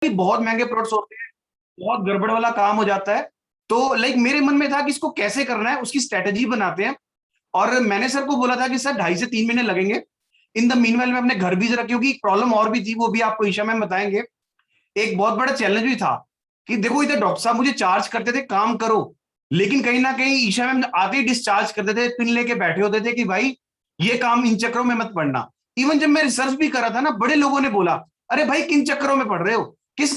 कि बहुत महंगे प्रोडक्ट्स होते हैं, बहुत गड़बड़ वाला काम हो जाता है। तो लाइक मेरे मन में था कि इसको कैसे करना है, उसकी स्ट्रेटेजी बनाते हैं। और मैंने सर को बोला था कि सर 2.5 से 3 महीने लगेंगे। इन द मीनवाइल मैं अपने घर भी जरा, क्योंकि प्रॉब्लम और भी थी, वो भी आपको ईशा मैम बताएंगे। एक बहुत बड़ा चैलेंज भी था कि देखो इधर डॉक्टर साहब मुझे चार्ज करते थे काम करो, लेकिन कहीं ना कहीं ईशा मैम आते ही डिस्चार्ज करते थे, पिन लेके बैठे होते थे कि भाई ये काम इन चक्करों में मत पड़ना। इवन जब मैं रिसर्च भी कर रहा था ना, बड़े लोगों ने बोला अरे भाई किन चक्करों में पढ़ रहे हो,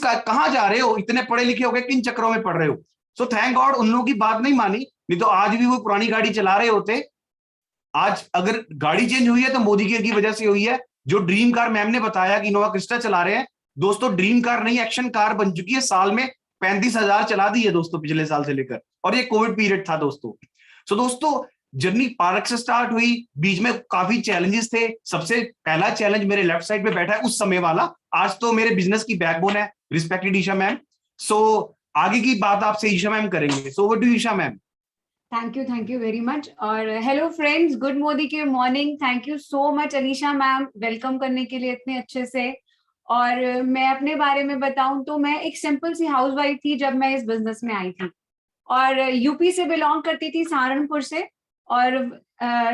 कहाँ जा रहे हो, इतने पढ़े लिखे हो गए, किन चक्करों में पढ़ रहे हो। सो थैंक गॉड उन लोगों की बात नहीं मानी, नहीं तो आज भी वो पुरानी गाड़ी चला रहे होते। आज अगर गाड़ी चेंज हुई है तो मोदी केयर की वजह से हुई है। जो ड्रीम कार मैम ने बताया कि इनोवा क्रिस्टा चला रहे हैं, दोस्तों ड्रीम कार नहीं एक्शन कार बन चुकी है। साल में 35,000 चला दी है दोस्तों पिछले साल से लेकर, और ये कोविड पीरियड था दोस्तों। सो दोस्तों जर्नी पार्क से स्टार्ट हुई, बीच में काफी चैलेंजेस थे। सबसे पहला चैलेंज मेरे लेफ्ट साइड पे बैठा है उस समय वाला, आज तो मेरे बिजनेस की बैकबोन है, रिस्पेक्टेड ईशा मैम। सो आगे की बात आपसे ईशा मैम करेंगे। So over to Isha ma'am. Thank you very much. और हेलो फ्रेंड्स, गुड मोदी के morning. Thank you so much Alisha ma'am, welcome करने के लिए इतने अच्छे से। और मैं अपने बारे में बताऊं तो मैं एक सिंपल सी हाउसवाइफ थी जब मैं इस बिजनेस में आई थी, और यूपी से बिलोंग करती थी, सहारनपुर से। और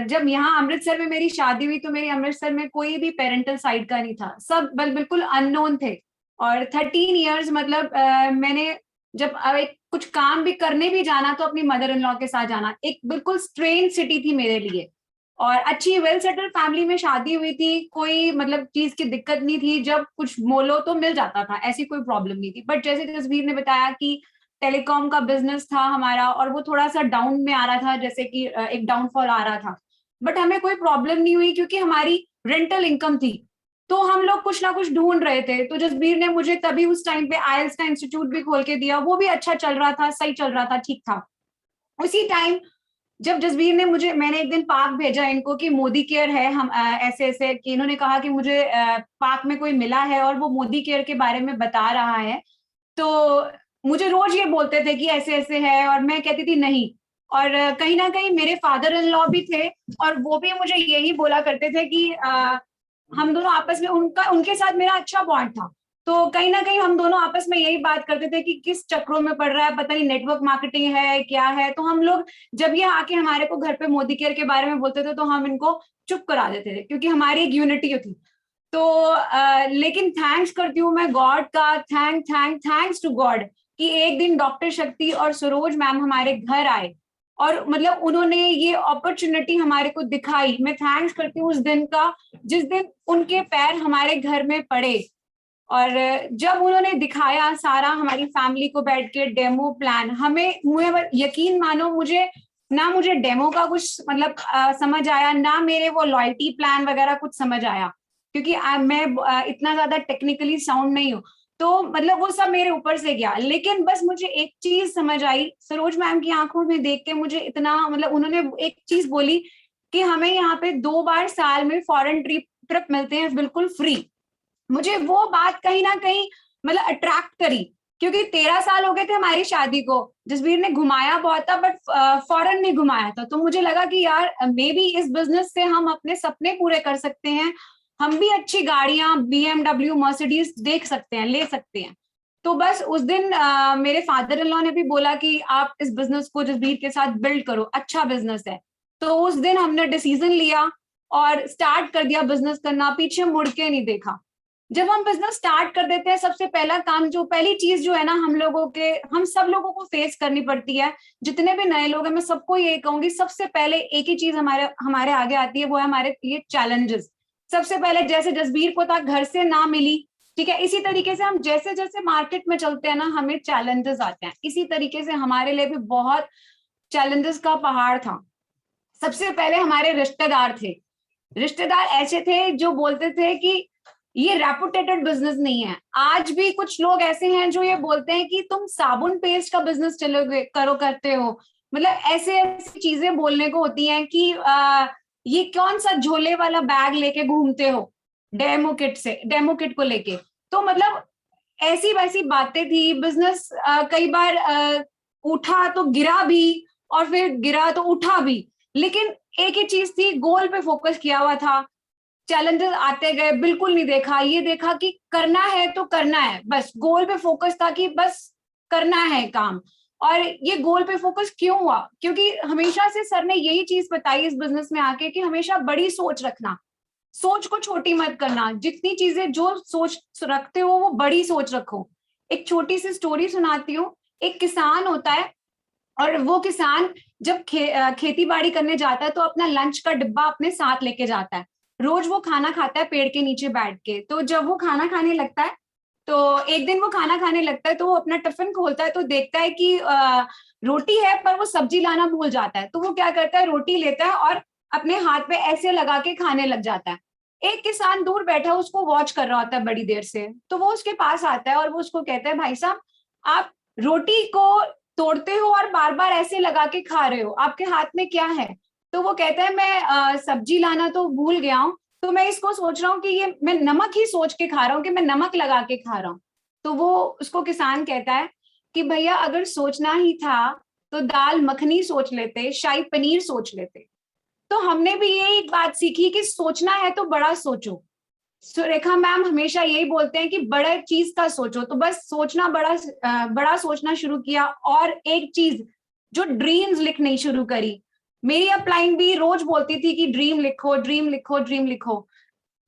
जब यहाँ अमृतसर में मेरी शादी हुई तो मेरी अमृतसर में कोई भी पेरेंटल साइड का नहीं था, सब बिल्कुल अननोन थे। और 13 इयर्स मतलब मैंने जब एक कुछ काम भी करने भी जाना तो अपनी मदर इन लॉ के साथ जाना, एक बिल्कुल स्ट्रेंज सिटी थी मेरे लिए। और अच्छी वेल सेटल्ड फैमिली में शादी हुई थी, कोई मतलब चीज की दिक्कत नहीं थी, जब कुछ बोलो तो मिल जाता था, ऐसी कोई प्रॉब्लम नहीं थी। बट जैसे जसवीर ने बताया कि टेलीकॉम का बिजनेस था हमारा और वो थोड़ा सा डाउन में आ रहा था, जैसे कि एक डाउनफॉल आ रहा था। बट हमें कोई प्रॉब्लम नहीं हुई क्योंकि हमारी रेंटल इनकम थी। तो हम लोग कुछ ना कुछ ढूंढ रहे थे, तो जसबीर ने मुझे तभी उस टाइम पे आईएलटीएस का इंस्टीट्यूट भी खोल के दिया, वो भी अच्छा चल रहा था, सही चल रहा था, ठीक था। उसी टाइम जब जसबीर ने मुझे, मैंने एक दिन पार्क भेजा इनको कि मोदी केयर है, हम ऐसे ऐसे कि इन्होंने कहा कि मुझे पार्क में कोई मिला है और वो मोदी केयर के बारे में बता रहा है। तो मुझे रोज ये बोलते थे कि ऐसे ऐसे है, और मैं कहती थी नहीं। और कहीं ना कहीं मेरे फादर इन लॉ भी थे, और वो भी मुझे यही बोला करते थे कि हम दोनों आपस में, उनका उनके साथ मेरा अच्छा बॉन्ड था। तो कहीं ना कहीं हम दोनों आपस में यही बात करते थे कि किस चक्रों में पड़ रहा है, पता नहीं नेटवर्क मार्केटिंग है क्या है। तो हम लोग जब ये आके हमारे को घर पे मोदी केयर के बारे में बोलते थे तो हम इनको चुप करा देते थे, क्योंकि हमारी एक यूनिटी थी। तो लेकिन थैंक्स करती हूँ मैं गॉड का, थैंक्स टू गॉड कि एक दिन डॉक्टर शक्ति और सरोज मैम हमारे घर आए, और मतलब उन्होंने ये अपॉर्चुनिटी हमारे को दिखाई। मैं थैंक्स करती हूँ उस दिन का, जिस दिन उनके पैर हमारे घर में पड़े। और जब उन्होंने दिखाया सारा हमारी फैमिली को बैठ के डेमो प्लान, हमें मुझे यकीन मानो, मुझे डेमो का कुछ मतलब समझ आया ना, मेरे वो लॉयल्टी प्लान वगैरह कुछ समझ आया, क्योंकि मैं इतना ज्यादा टेक्निकली साउंड नहीं हूँ। तो मतलब वो सब मेरे ऊपर से गया, लेकिन बस मुझे एक चीज समझ आई सरोज मैम की आंखों में देख के, मुझे इतना मतलब उन्होंने एक चीज बोली कि हमें यहाँ पे 2 बार साल में फॉरेन ट्रिप ट्रिप मिलते हैं बिल्कुल फ्री। मुझे वो बात कहीं ना कहीं मतलब अट्रैक्ट करी, क्योंकि 13 साल हो गए थे हमारी शादी को, जसबीर ने घुमाया बहुत था बट फॉरेन नहीं घुमाया था। तो मुझे लगा कि यार मे बी इस बिजनेस से हम अपने सपने पूरे कर सकते हैं, हम भी अच्छी गाड़ियां बीएमडब्ल्यू मर्सिडीज देख सकते हैं, ले सकते हैं। तो बस उस दिन मेरे फादर इन लॉ ने भी बोला कि आप इस बिजनेस को जसबीर के साथ बिल्ड करो, अच्छा बिजनेस है। तो उस दिन हमने डिसीजन लिया और स्टार्ट कर दिया बिजनेस करना, पीछे मुड़ के नहीं देखा। जब हम बिजनेस स्टार्ट कर देते हैं, सबसे पहला काम, जो पहली चीज जो है ना, हम सब लोगों को फेस करनी पड़ती है, जितने भी नए लोग हैं मैं सबको ये कहूंगी, सबसे पहले एक ही चीज हमारे हमारे आगे आती है, वो है हमारे लिए चैलेंजेस। सबसे पहले जैसे जसबीर को था घर से ना मिली, ठीक है, इसी तरीके से हम जैसे जैसे मार्केट में चलते हैं ना, हमें चैलेंजेस आते हैं। इसी तरीके से हमारे लिए भी बहुत चैलेंजेस का पहाड़ था। सबसे पहले हमारे रिश्तेदार थे, रिश्तेदार ऐसे थे जो बोलते थे कि ये रेपुटेटेड बिजनेस नहीं है। आज भी कुछ लोग ऐसे हैं जो ये बोलते हैं कि तुम साबुन पेस्ट का बिजनेस चलोगे करो करते हो, मतलब ऐसे ऐसी चीजें बोलने को होती हैं कि ये कौन सा झोले वाला बैग लेके घूमते हो डेमो किट को लेके। तो मतलब ऐसी वैसी बातें थी। बिजनेस कई बार उठा तो गिरा भी, और फिर गिरा तो उठा भी, लेकिन एक ही चीज थी, गोल पे फोकस किया हुआ था। चैलेंजेस आते गए, बिल्कुल नहीं देखा, ये देखा कि करना है तो करना है, बस गोल पे फोकस था कि बस करना है काम। और ये गोल पे फोकस क्यों हुआ? क्योंकि हमेशा से सर ने यही चीज बताई इस बिजनेस में आके कि हमेशा बड़ी सोच रखना, सोच को छोटी मत करना, जितनी चीजें जो सोच रखते हो वो बड़ी सोच रखो। एक छोटी सी स्टोरी सुनाती हूँ। एक किसान होता है, और वो किसान जब खेती बाड़ी करने जाता है तो अपना लंच का डिब्बा अपने साथ लेके जाता है। रोज वो खाना खाता है पेड़ के नीचे बैठ के। तो जब वो खाना खाने लगता है, तो एक दिन वो खाना खाने लगता है, तो वो अपना टिफिन खोलता है तो देखता है कि रोटी है पर वो सब्जी लाना भूल जाता है। तो वो क्या करता है, रोटी लेता है और अपने हाथ पे ऐसे लगा के खाने लग जाता है। एक किसान दूर बैठा उसको वॉच कर रहा होता है बड़ी देर से। तो वो उसके पास आता है और वो उसको कहता है, भाई साहब, आप रोटी को तोड़ते हो और बार बार ऐसे लगा के खा रहे हो, आपके हाथ में क्या है? तो वो कहता है, मैं सब्जी लाना तो भूल गया हूँ, तो मैं इसको सोच रहा हूँ कि ये मैं नमक ही सोच के खा रहा हूँ, कि मैं नमक लगा के खा रहा हूँ। तो वो उसको किसान कहता है कि भैया, अगर सोचना ही था तो दाल मखनी सोच लेते, शाही पनीर सोच लेते। तो हमने भी यही बात सीखी कि सोचना है तो बड़ा सोचो। सुरेखा मैम हमेशा यही बोलते हैं कि बड़ा चीज का सोचो। तो बस सोचना बड़ा सोचना शुरू किया। और एक चीज, जो ड्रीम्स लिखनी शुरू करी। मेरी अपलाइन भी रोज बोलती थी कि ड्रीम लिखो, ड्रीम लिखो, ड्रीम लिखो।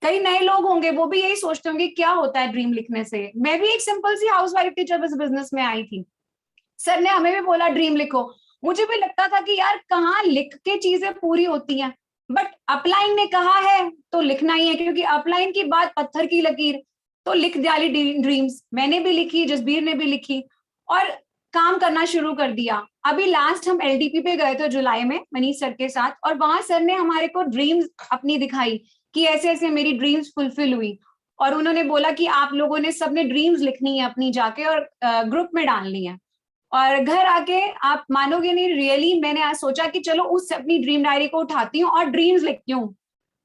कई नए लोग होंगे वो भी यही सोचते होंगे क्या होता है ड्रीम लिखने से। मैं भी एक सिंपल सी हाउसवाइफ थी जब इस बिजनेस में आई थी। सर ने हमें भी बोला ड्रीम लिखो। मुझे भी लगता था कि यार कहाँ लिख के चीजें पूरी होती हैं, बट अपलाइन ने कहा है तो लिखना ही है, क्योंकि अपलाइन की बात पत्थर की लकीर। तो लिख डाली ड्रीम्स, मैंने भी लिखी, जसबीर ने भी लिखी, और काम करना शुरू कर दिया। अभी लास्ट हम एलडीपी पे गए थे जुलाई में मनीष सर के साथ, और वहां सर ने हमारे को ड्रीम्स अपनी दिखाई कि ऐसे ऐसे मेरी ड्रीम्स फुलफिल हुई। और उन्होंने बोला कि आप लोगों ने सबने ड्रीम्स लिखनी है अपनी जाके और ग्रुप में डालनी है। और घर आके आप मानोगे नहीं, रियली मैंने आज सोचा कि चलो उस अपनी ड्रीम डायरी को उठाती हूँ और ड्रीम्स लिखती हूँ।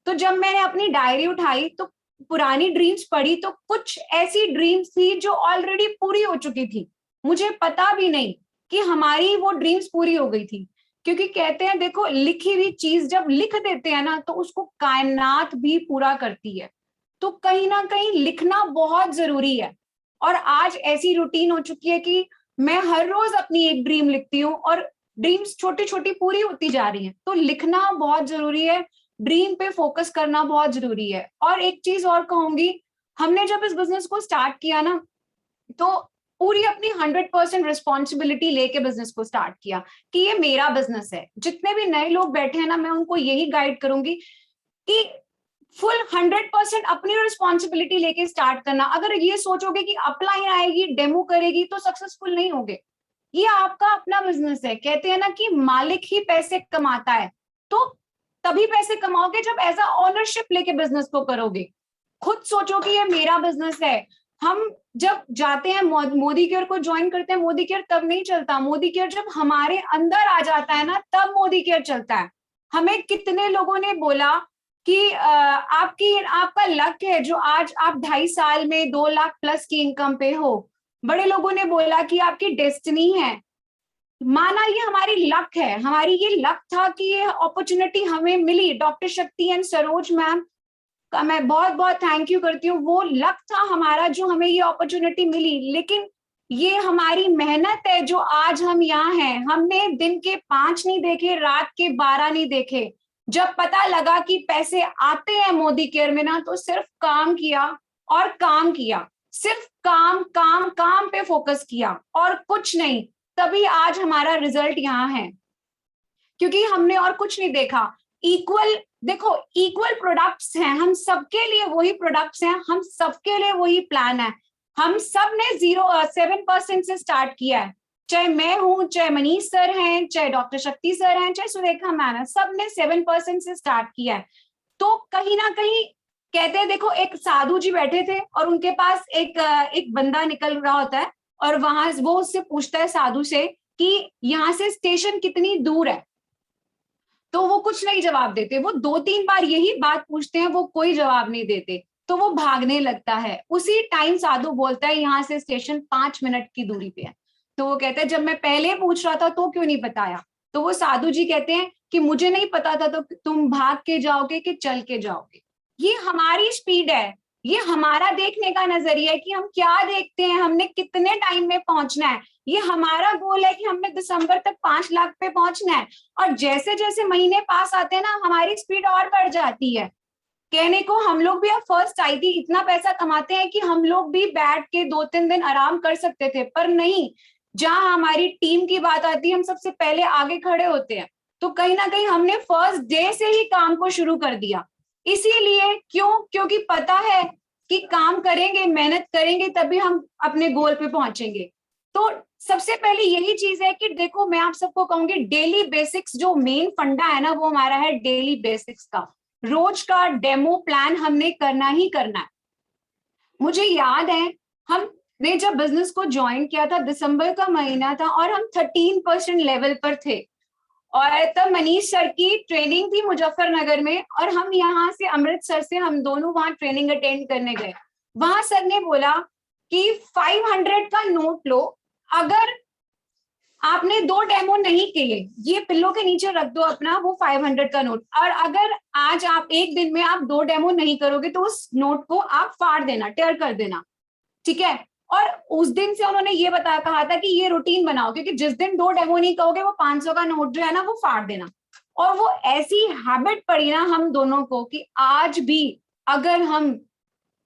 तो जब मैंने अपनी डायरी उठाई तो पुरानी ड्रीम्स पढ़ी, तो कुछ ऐसी ड्रीम्स थी जो ऑलरेडी पूरी हो चुकी थी। मुझे पता भी नहीं कि हमारी वो ड्रीम्स पूरी हो गई थी। क्योंकि कहते हैं, देखो, लिखी हुई चीज जब लिख देते हैं ना तो उसको कायनात भी पूरा करती है। तो कहीं ना कहीं लिखना बहुत जरूरी है। और आज ऐसी रूटीन हो चुकी है कि मैं हर रोज अपनी एक ड्रीम लिखती हूँ, और ड्रीम्स छोटी छोटी पूरी होती जा रही हैं। तो लिखना बहुत जरूरी है, ड्रीम पे फोकस करना बहुत जरूरी है। और एक चीज और कहूंगी, हमने जब इस बिजनेस को स्टार्ट किया ना, तो पूरी अपनी 100% रिस्पॉन्सिबिलिटी लेके बिजनेस को स्टार्ट किया कि ये मेरा बिजनेस है। जितने भी नए लोग बैठे हैं ना, मैं उनको यही गाइड करूंगी कि फुल 100% अपनी रिस्पॉन्सिबिलिटी लेके स्टार्ट करना। अगर ये सोचोगे कि अपलाइन आएगी डेमो करेगी तो सक्सेसफुल नहीं होगे। ये आपका अपना बिजनेस है। कहते हैं ना कि मालिक ही पैसे कमाता है। तो तभी पैसे कमाओगे जब एज अ ओनरशिप लेके बिजनेस को करोगे। खुद सोचो कि ये मेरा बिजनेस है। हम जब जाते हैं मोदी केयर को ज्वाइन करते हैं, मोदी केयर तब नहीं चलता। मोदी केयर जब हमारे अंदर आ जाता है ना, तब मोदी केयर चलता है। हमें कितने लोगों ने बोला कि आपका लक है जो आज आप 2.5 साल में 2 लाख प्लस की इनकम पे हो। बड़े लोगों ने बोला कि आपकी डेस्टिनी है। माना ये हमारी लक है, हमारी ये लक था कि ये अपॉर्चुनिटी हमें मिली। डॉक्टर शक्ति एंड सरोज मैम का मैं बहुत बहुत थैंक यू करती हूँ। वो लक था हमारा जो हमें ये अपॉर्चुनिटी मिली। लेकिन ये हमारी मेहनत है जो आज हम यहाँ हैं। हमने दिन के 5 नहीं देखे, रात के 12 नहीं देखे। जब पता लगा कि पैसे आते हैं मोदी केयर में ना, तो सिर्फ काम किया और काम किया। सिर्फ काम काम काम पे फोकस किया और कुछ नहीं। तभी आज हमारा रिजल्ट यहाँ है, क्योंकि हमने और कुछ नहीं देखा। इक्वल, देखो, इक्वल प्रोडक्ट्स हैं, हम सबके लिए वही प्रोडक्ट्स हैं, हम सबके लिए वही प्लान है। हम सब ने 7% से स्टार्ट किया है। चाहे मैं हूं, चाहे मनीष सर हैं, चाहे डॉक्टर शक्ति सर हैं, चाहे सुरेखा मैम है, सब ने 7% से स्टार्ट किया है। तो कहीं ना कहीं कहते हैं, देखो, एक साधु जी बैठे थे और उनके पास एक बंदा निकल रहा होता है, और वहां वो उससे पूछता है साधु से कि यहाँ से स्टेशन कितनी दूर है। तो वो कुछ नहीं जवाब देते। वो 2-3 बार यही बात पूछते हैं, वो कोई जवाब नहीं देते। तो वो भागने लगता है। उसी टाइम साधु बोलता है, यहाँ से स्टेशन 5 मिनट की दूरी पे है। तो वो कहता है, जब मैं पहले पूछ रहा था तो क्यों नहीं बताया? तो वो साधु जी कहते हैं कि मुझे नहीं पता था तो तुम भाग के जाओगे कि चल के जाओगे। ये हमारी स्पीड है, ये हमारा देखने का नजरिया है कि हम क्या देखते हैं, हमने कितने टाइम में पहुंचना है। ये हमारा गोल है कि हमने दिसंबर तक 5 लाख पे पहुंचना है। और जैसे जैसे महीने पास आते हैं ना, हमारी स्पीड और बढ़ जाती है। कहने को हम लोग भी अब फर्स्ट आईटी इतना पैसा कमाते हैं कि हम लोग भी बैठ के 2-3 दिन आराम कर सकते थे, पर नहीं, जहां हमारी टीम की बात आती है हम सबसे पहले आगे खड़े होते हैं। तो कहीं ना कहीं हमने फर्स्ट डे से ही काम को शुरू कर दिया। इसीलिए क्यों? क्योंकि पता है कि काम करेंगे, मेहनत करेंगे, तभी हम अपने गोल पे पहुंचेंगे। तो सबसे पहले यही चीज है कि देखो, मैं आप सबको कहूंगी डेली बेसिक्स जो मेन फंडा है ना, वो हमारा है डेली बेसिक्स का। रोज का डेमो प्लान हमने करना ही करना है। मुझे याद है हमने जब बिजनेस को ज्वाइन किया था, दिसंबर का महीना था और हम 13% लेवल पर थे। और तब मनीष सर की ट्रेनिंग थी मुजफ्फरनगर में, और हम यहाँ से अमृतसर से हम दोनों वहां ट्रेनिंग अटेंड करने गए। वहां सर ने बोला कि 500 का नोट लो, अगर आपने 2 डेमो नहीं किए, ये पिल्लो के नीचे रख दो अपना वो 500 का नोट, और अगर आज आप एक दिन में आप 2 डेमो नहीं करोगे तो उस नोट को आप फाड़ देना, टेयर कर देना, ठीक है। और उस दिन से उन्होंने ये कहा था कि ये रूटीन बनाओ, क्योंकि जिस दिन 2 डेमो नहीं कहोगे वो 500 का नोट जो है ना वो फाड़ देना। और वो ऐसी हैबिट पड़ी ना हम दोनों को कि आज भी अगर हम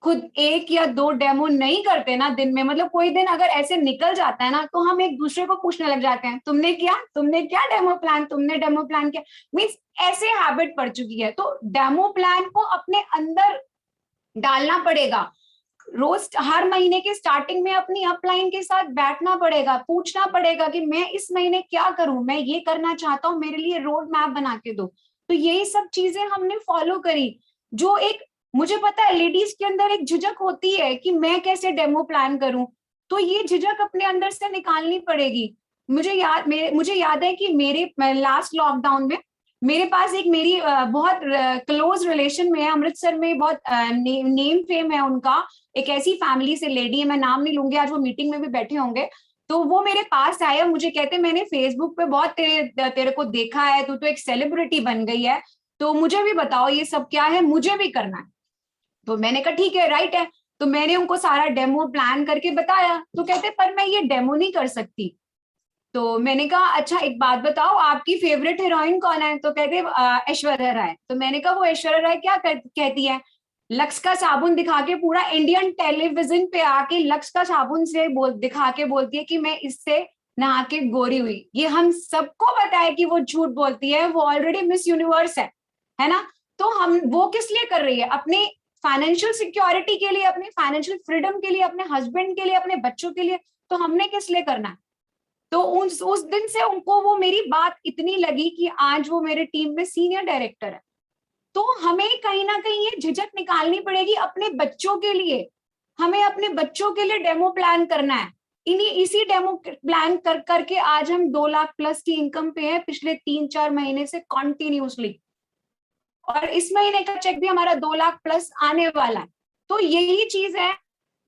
खुद 1 या 2 डेमो नहीं करते ना दिन में, मतलब कोई दिन अगर ऐसे निकल जाता है ना, तो हम एक दूसरे को पूछने लग जाते हैं, तुमने क्या डेमो प्लान, तुमने डेमो प्लान किया, मीन्स ऐसे हैबिट पड़ चुकी है। तो डेमो प्लान को अपने अंदर डालना पड़ेगा। रोज हर महीने के स्टार्टिंग में अपनी अपलाइन के साथ बैठना पड़ेगा, पूछना पड़ेगा कि मैं इस महीने क्या करूं, मैं ये करना चाहता हूं, मेरे लिए रोड मैप बना के दो। तो यही सब चीजें हमने फॉलो करी। जो एक, मुझे पता है लेडीज के अंदर एक झिझक होती है कि मैं कैसे डेमो प्लान करूं, तो ये झिझक अपने अंदर से निकालनी पड़ेगी। मुझे याद है कि मेरे लास्ट लॉकडाउन में मेरे पास एक मेरी बहुत क्लोज रिलेशन में है, अमृतसर में बहुत नेम फेम है उनका, एक ऐसी फैमिली से लेडी है, मैं नाम नहीं लूंगी, आज वो मीटिंग में भी बैठे होंगे। तो वो मेरे पास आए और मुझे कहते, मैंने फेसबुक पे बहुत तेरे को देखा है, तू तो एक सेलिब्रिटी बन गई है, तो मुझे भी बताओ ये सब क्या है, मुझे भी करना है। तो मैंने कहा ठीक है, राइट है। तो मैंने उनको सारा डेमो प्लान करके बताया। तो कहते पर मैं ये डेमो नहीं कर सकती। तो मैंने कहा अच्छा एक बात बताओ, आपकी फेवरेट हीरोइन कौन है? तो कहते ऐश्वर्या राय। तो मैंने कहा वो ऐश्वर्या राय क्या कहती है, लक्स का साबुन दिखा के पूरा इंडियन टेलीविजन पे आके लक्स का साबुन से दिखा के बोलती है कि मैं इससे नहा के गोरी हुई। ये हम सबको पता है कि वो झूठ बोलती है, वो ऑलरेडी मिस यूनिवर्स है ना। तो हम वो किस लिए कर रही है? अपने फाइनेंशियल सिक्योरिटी के लिए, अपने फाइनेंशियल फ्रीडम के लिए, अपने हस्बैंड के लिए, अपने बच्चों के लिए। तो हमने किस लिए करना है? तो उस दिन से उनको वो मेरी बात इतनी लगी कि आज वो मेरे टीम में सीनियर डायरेक्टर है। तो हमें कहीं ना कहीं ये झिझक निकालनी पड़ेगी अपने बच्चों के लिए। हमें अपने बच्चों के लिए डेमो प्लान करना है। इसी डेमो प्लान करके आज हम 2 लाख प्लस की इनकम पे है पिछले 3-4 महीने से कॉन्टिन्यूसली, और इस महीने का चेक भी हमारा 2 लाख प्लस आने वाला है। तो यही चीज है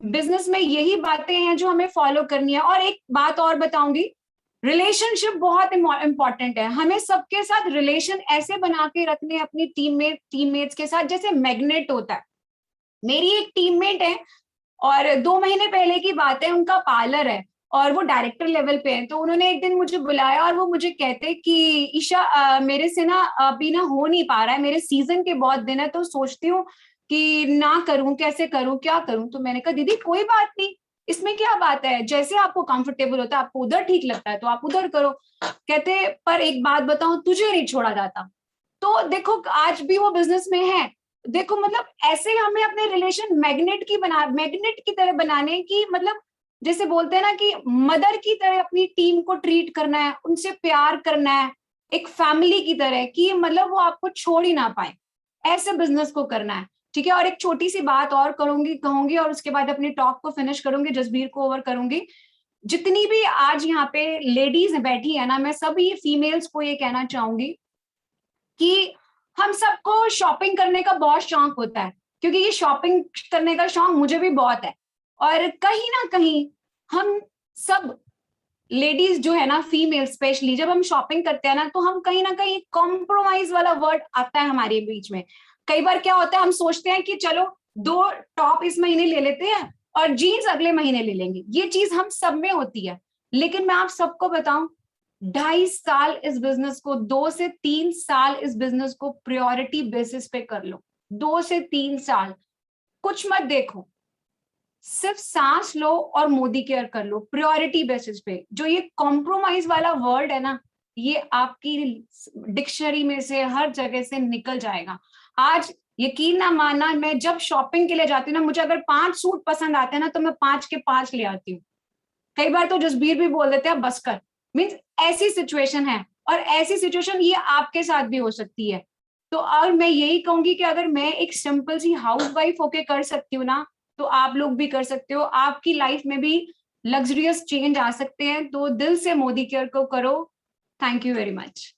बिजनेस में, यही बातें हैं जो हमें फॉलो करनी है। और एक बात और बताऊंगी, रिलेशनशिप बहुत इंपॉर्टेंट है। हमें सबके साथ रिलेशन ऐसे बना के रखने अपनी टीममेट्स के साथ जैसे मैग्नेट होता है। मेरी एक टीममेट है और 2 महीने पहले की बात है, उनका पार्लर है और वो डायरेक्टर लेवल पे है। तो उन्होंने एक दिन मुझे बुलाया और वो मुझे कहते कि ईशा मेरे से ना अभी ना हो नहीं पा रहा है, मेरे सीजन के बहुत दिन है, तो सोचती हूँ कि ना करूं, कैसे करूं, क्या करूं। तो मैंने कहा दीदी कोई बात नहीं, इसमें क्या बात है, जैसे आपको कंफर्टेबल होता है, आपको उधर ठीक लगता है तो आप उधर करो। कहते पर एक बात बताऊं, तुझे नहीं छोड़ा जाता। तो देखो आज भी वो बिजनेस में है। देखो मतलब ऐसे हमें अपने रिलेशन मैग्नेट की तरह बनाने की, मतलब जैसे बोलते हैं ना कि मदर की तरह अपनी टीम को ट्रीट करना है, उनसे प्यार करना है, एक फैमिली की तरह, कि मतलब वो आपको छोड़ ही ना पाए, ऐसे बिजनेस को करना है। ठीक है। और एक छोटी सी बात और कहूंगी और उसके बाद अपनी टॉक को फिनिश करूंगी, जसबीर को ओवर करूंगी। जितनी भी आज यहाँ पे लेडीज बैठी है ना, मैं सभी फीमेल्स को ये कहना चाहूंगी कि हम सबको शॉपिंग करने का बहुत शौक होता है, क्योंकि ये शॉपिंग करने का शौक मुझे भी बहुत है। और कहीं ना कहीं हम सब लेडीज जो है ना, फीमेल स्पेशली, जब हम शॉपिंग करते हैं ना, तो हम कहीं ना कहीं कॉम्प्रोमाइज वाला वर्ड आता है हमारे बीच में। कई बार क्या होता है, हम सोचते हैं कि चलो 2 टॉप इस महीने ले लेते हैं और जीन्स अगले महीने ले लेंगे, ये चीज हम सब में होती है। लेकिन मैं आप सबको बताऊं, 2.5 साल इस बिजनेस को, 2 से 3 साल इस बिजनेस को प्रायोरिटी बेसिस पे कर लो। 2 से 3 साल कुछ मत देखो, सिर्फ सांस लो और मोदी केयर कर लो प्रायोरिटी बेसिस पे। जो ये कॉम्प्रोमाइज वाला वर्ड है ना, ये आपकी डिक्शनरी में से, हर जगह से निकल जाएगा। आज यकीन ना मानना, मैं जब शॉपिंग के लिए जाती हूँ ना, मुझे अगर 5 सूट पसंद आते हैं ना, तो मैं 5 के 5 ले आती हूँ। कई बार तो जसबीर भी बोल देते हैं बस कर, मीन्स ऐसी सिचुएशन है। और ऐसी सिचुएशन ये आपके साथ भी हो सकती है। तो और मैं यही कहूंगी कि अगर मैं एक सिंपल सी हाउसवाइफ होके कर सकती हूँ ना, तो आप लोग भी कर सकते हो। आपकी लाइफ में भी लग्जरियस चेंज आ सकते हैं। तो दिल से मोदी केयर को करो। Thank you very much.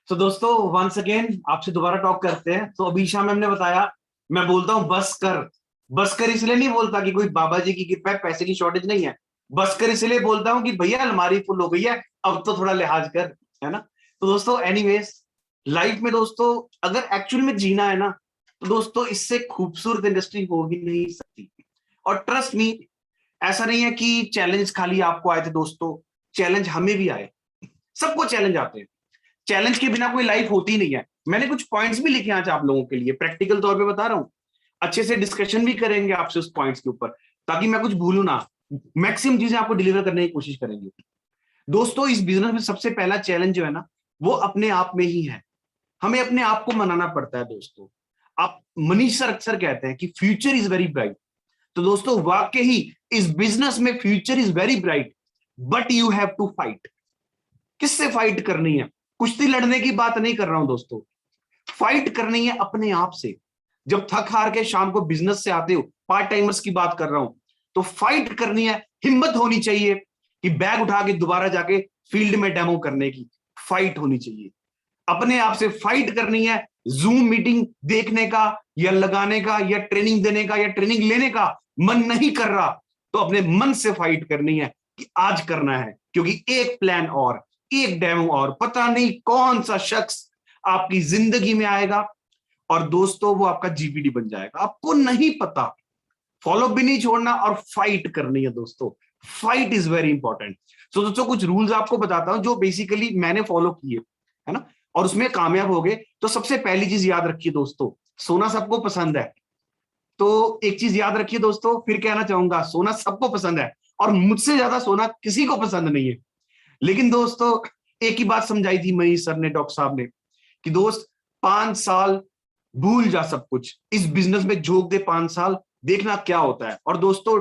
तो दोस्तों वंस अगेन आपसे दोबारा टॉक करते हैं। तो अभी मैम ने बताया, मैं बोलता हूं बस कर। बस कर इसलिए नहीं बोलता कि कोई बाबा जी की कृपा है, पैसे की शॉर्टेज नहीं है। बस कर इसलिए बोलता हूं कि भैया अलमारी फुल हो गई है, अब तो थोड़ा लिहाज कर, है ना। तो दोस्तों एनीवेज, लाइफ में दोस्तों अगर एक्चुअल में जीना है ना, तो दोस्तों इससे खूबसूरत इंडस्ट्री हो ही नहीं सकती। और ट्रस्ट मी, ऐसा नहीं है कि चैलेंज खाली आपको आए थे दोस्तों, चैलेंज हमें भी आए, सबको चैलेंज आते हैं। चैलेंज के बिना कोई लाइफ होती नहीं है। मैंने कुछ पॉइंट्स भी लिखे आज आप लोगों के लिए, प्रैक्टिकल तौर पे बता रहा हूं। अच्छे से डिस्कशन भी करेंगे आपसे उस पॉइंट्स के ऊपर, ताकि मैं कुछ भूलूं ना। मैक्सिमम चीजें आपको डिलीवर करने की कोशिश करेंगे। दोस्तों इस बिजनेस में सबसे पहला चैलेंज जो है ना, वो अपने आप में ही है। हमें अपने आप को मनाना पड़ता है दोस्तों। आप मनीष सर अक्सर कहते हैं कि फ्यूचर इज वेरी ब्राइट। तो दोस्तों वाकई ही इस बिजनेस में future is very bright, but you have to fight. किससे फाइट करनी है? कुश्ती लड़ने की बात नहीं कर रहा हूं दोस्तों, फाइट करनी है अपने आप से। जब थक हार के शाम को बिजनेस से आते हो, पार्ट टाइमर्स की बात कर रहा हूं, तो फाइट करनी है। हिम्मत होनी चाहिए कि बैग उठा के दोबारा जाके फील्ड में डेमो करने की फाइट होनी चाहिए। अपने आप से फाइट करनी है। जूम मीटिंग देखने का या लगाने का या ट्रेनिंग देने का या ट्रेनिंग लेने का मन नहीं कर रहा, तो अपने मन से फाइट करनी है कि आज करना है। क्योंकि एक प्लान और, एक डेमो और, पता नहीं कौन सा शख्स आपकी जिंदगी में आएगा और दोस्तों वो आपका जीपीडी बन जाएगा, आपको नहीं पता। फॉलो भी नहीं छोड़ना और फाइट करनी है दोस्तों। Fight is very important. तो दोस्तों कुछ रूल्स आपको बताता हूं जो बेसिकली मैंने फॉलो किए, है ना, और उसमें कामयाब हो गए। तो सबसे पहली चीज याद रखिए दोस्तों, सोना सबको पसंद है। तो एक चीज याद रखिए दोस्तों, फिर कहना चाहूंगा, सोना सबको पसंद है और मुझसे ज्यादा सोना किसी को पसंद नहीं है। लेकिन दोस्तों एक ही बात समझाई थी मनीष सर ने, डॉक्टर साहब ने, कि दोस्त 5 साल भूल जा सब कुछ, इस बिजनेस में झोंक दे 5 साल, देखना क्या होता है। और दोस्तों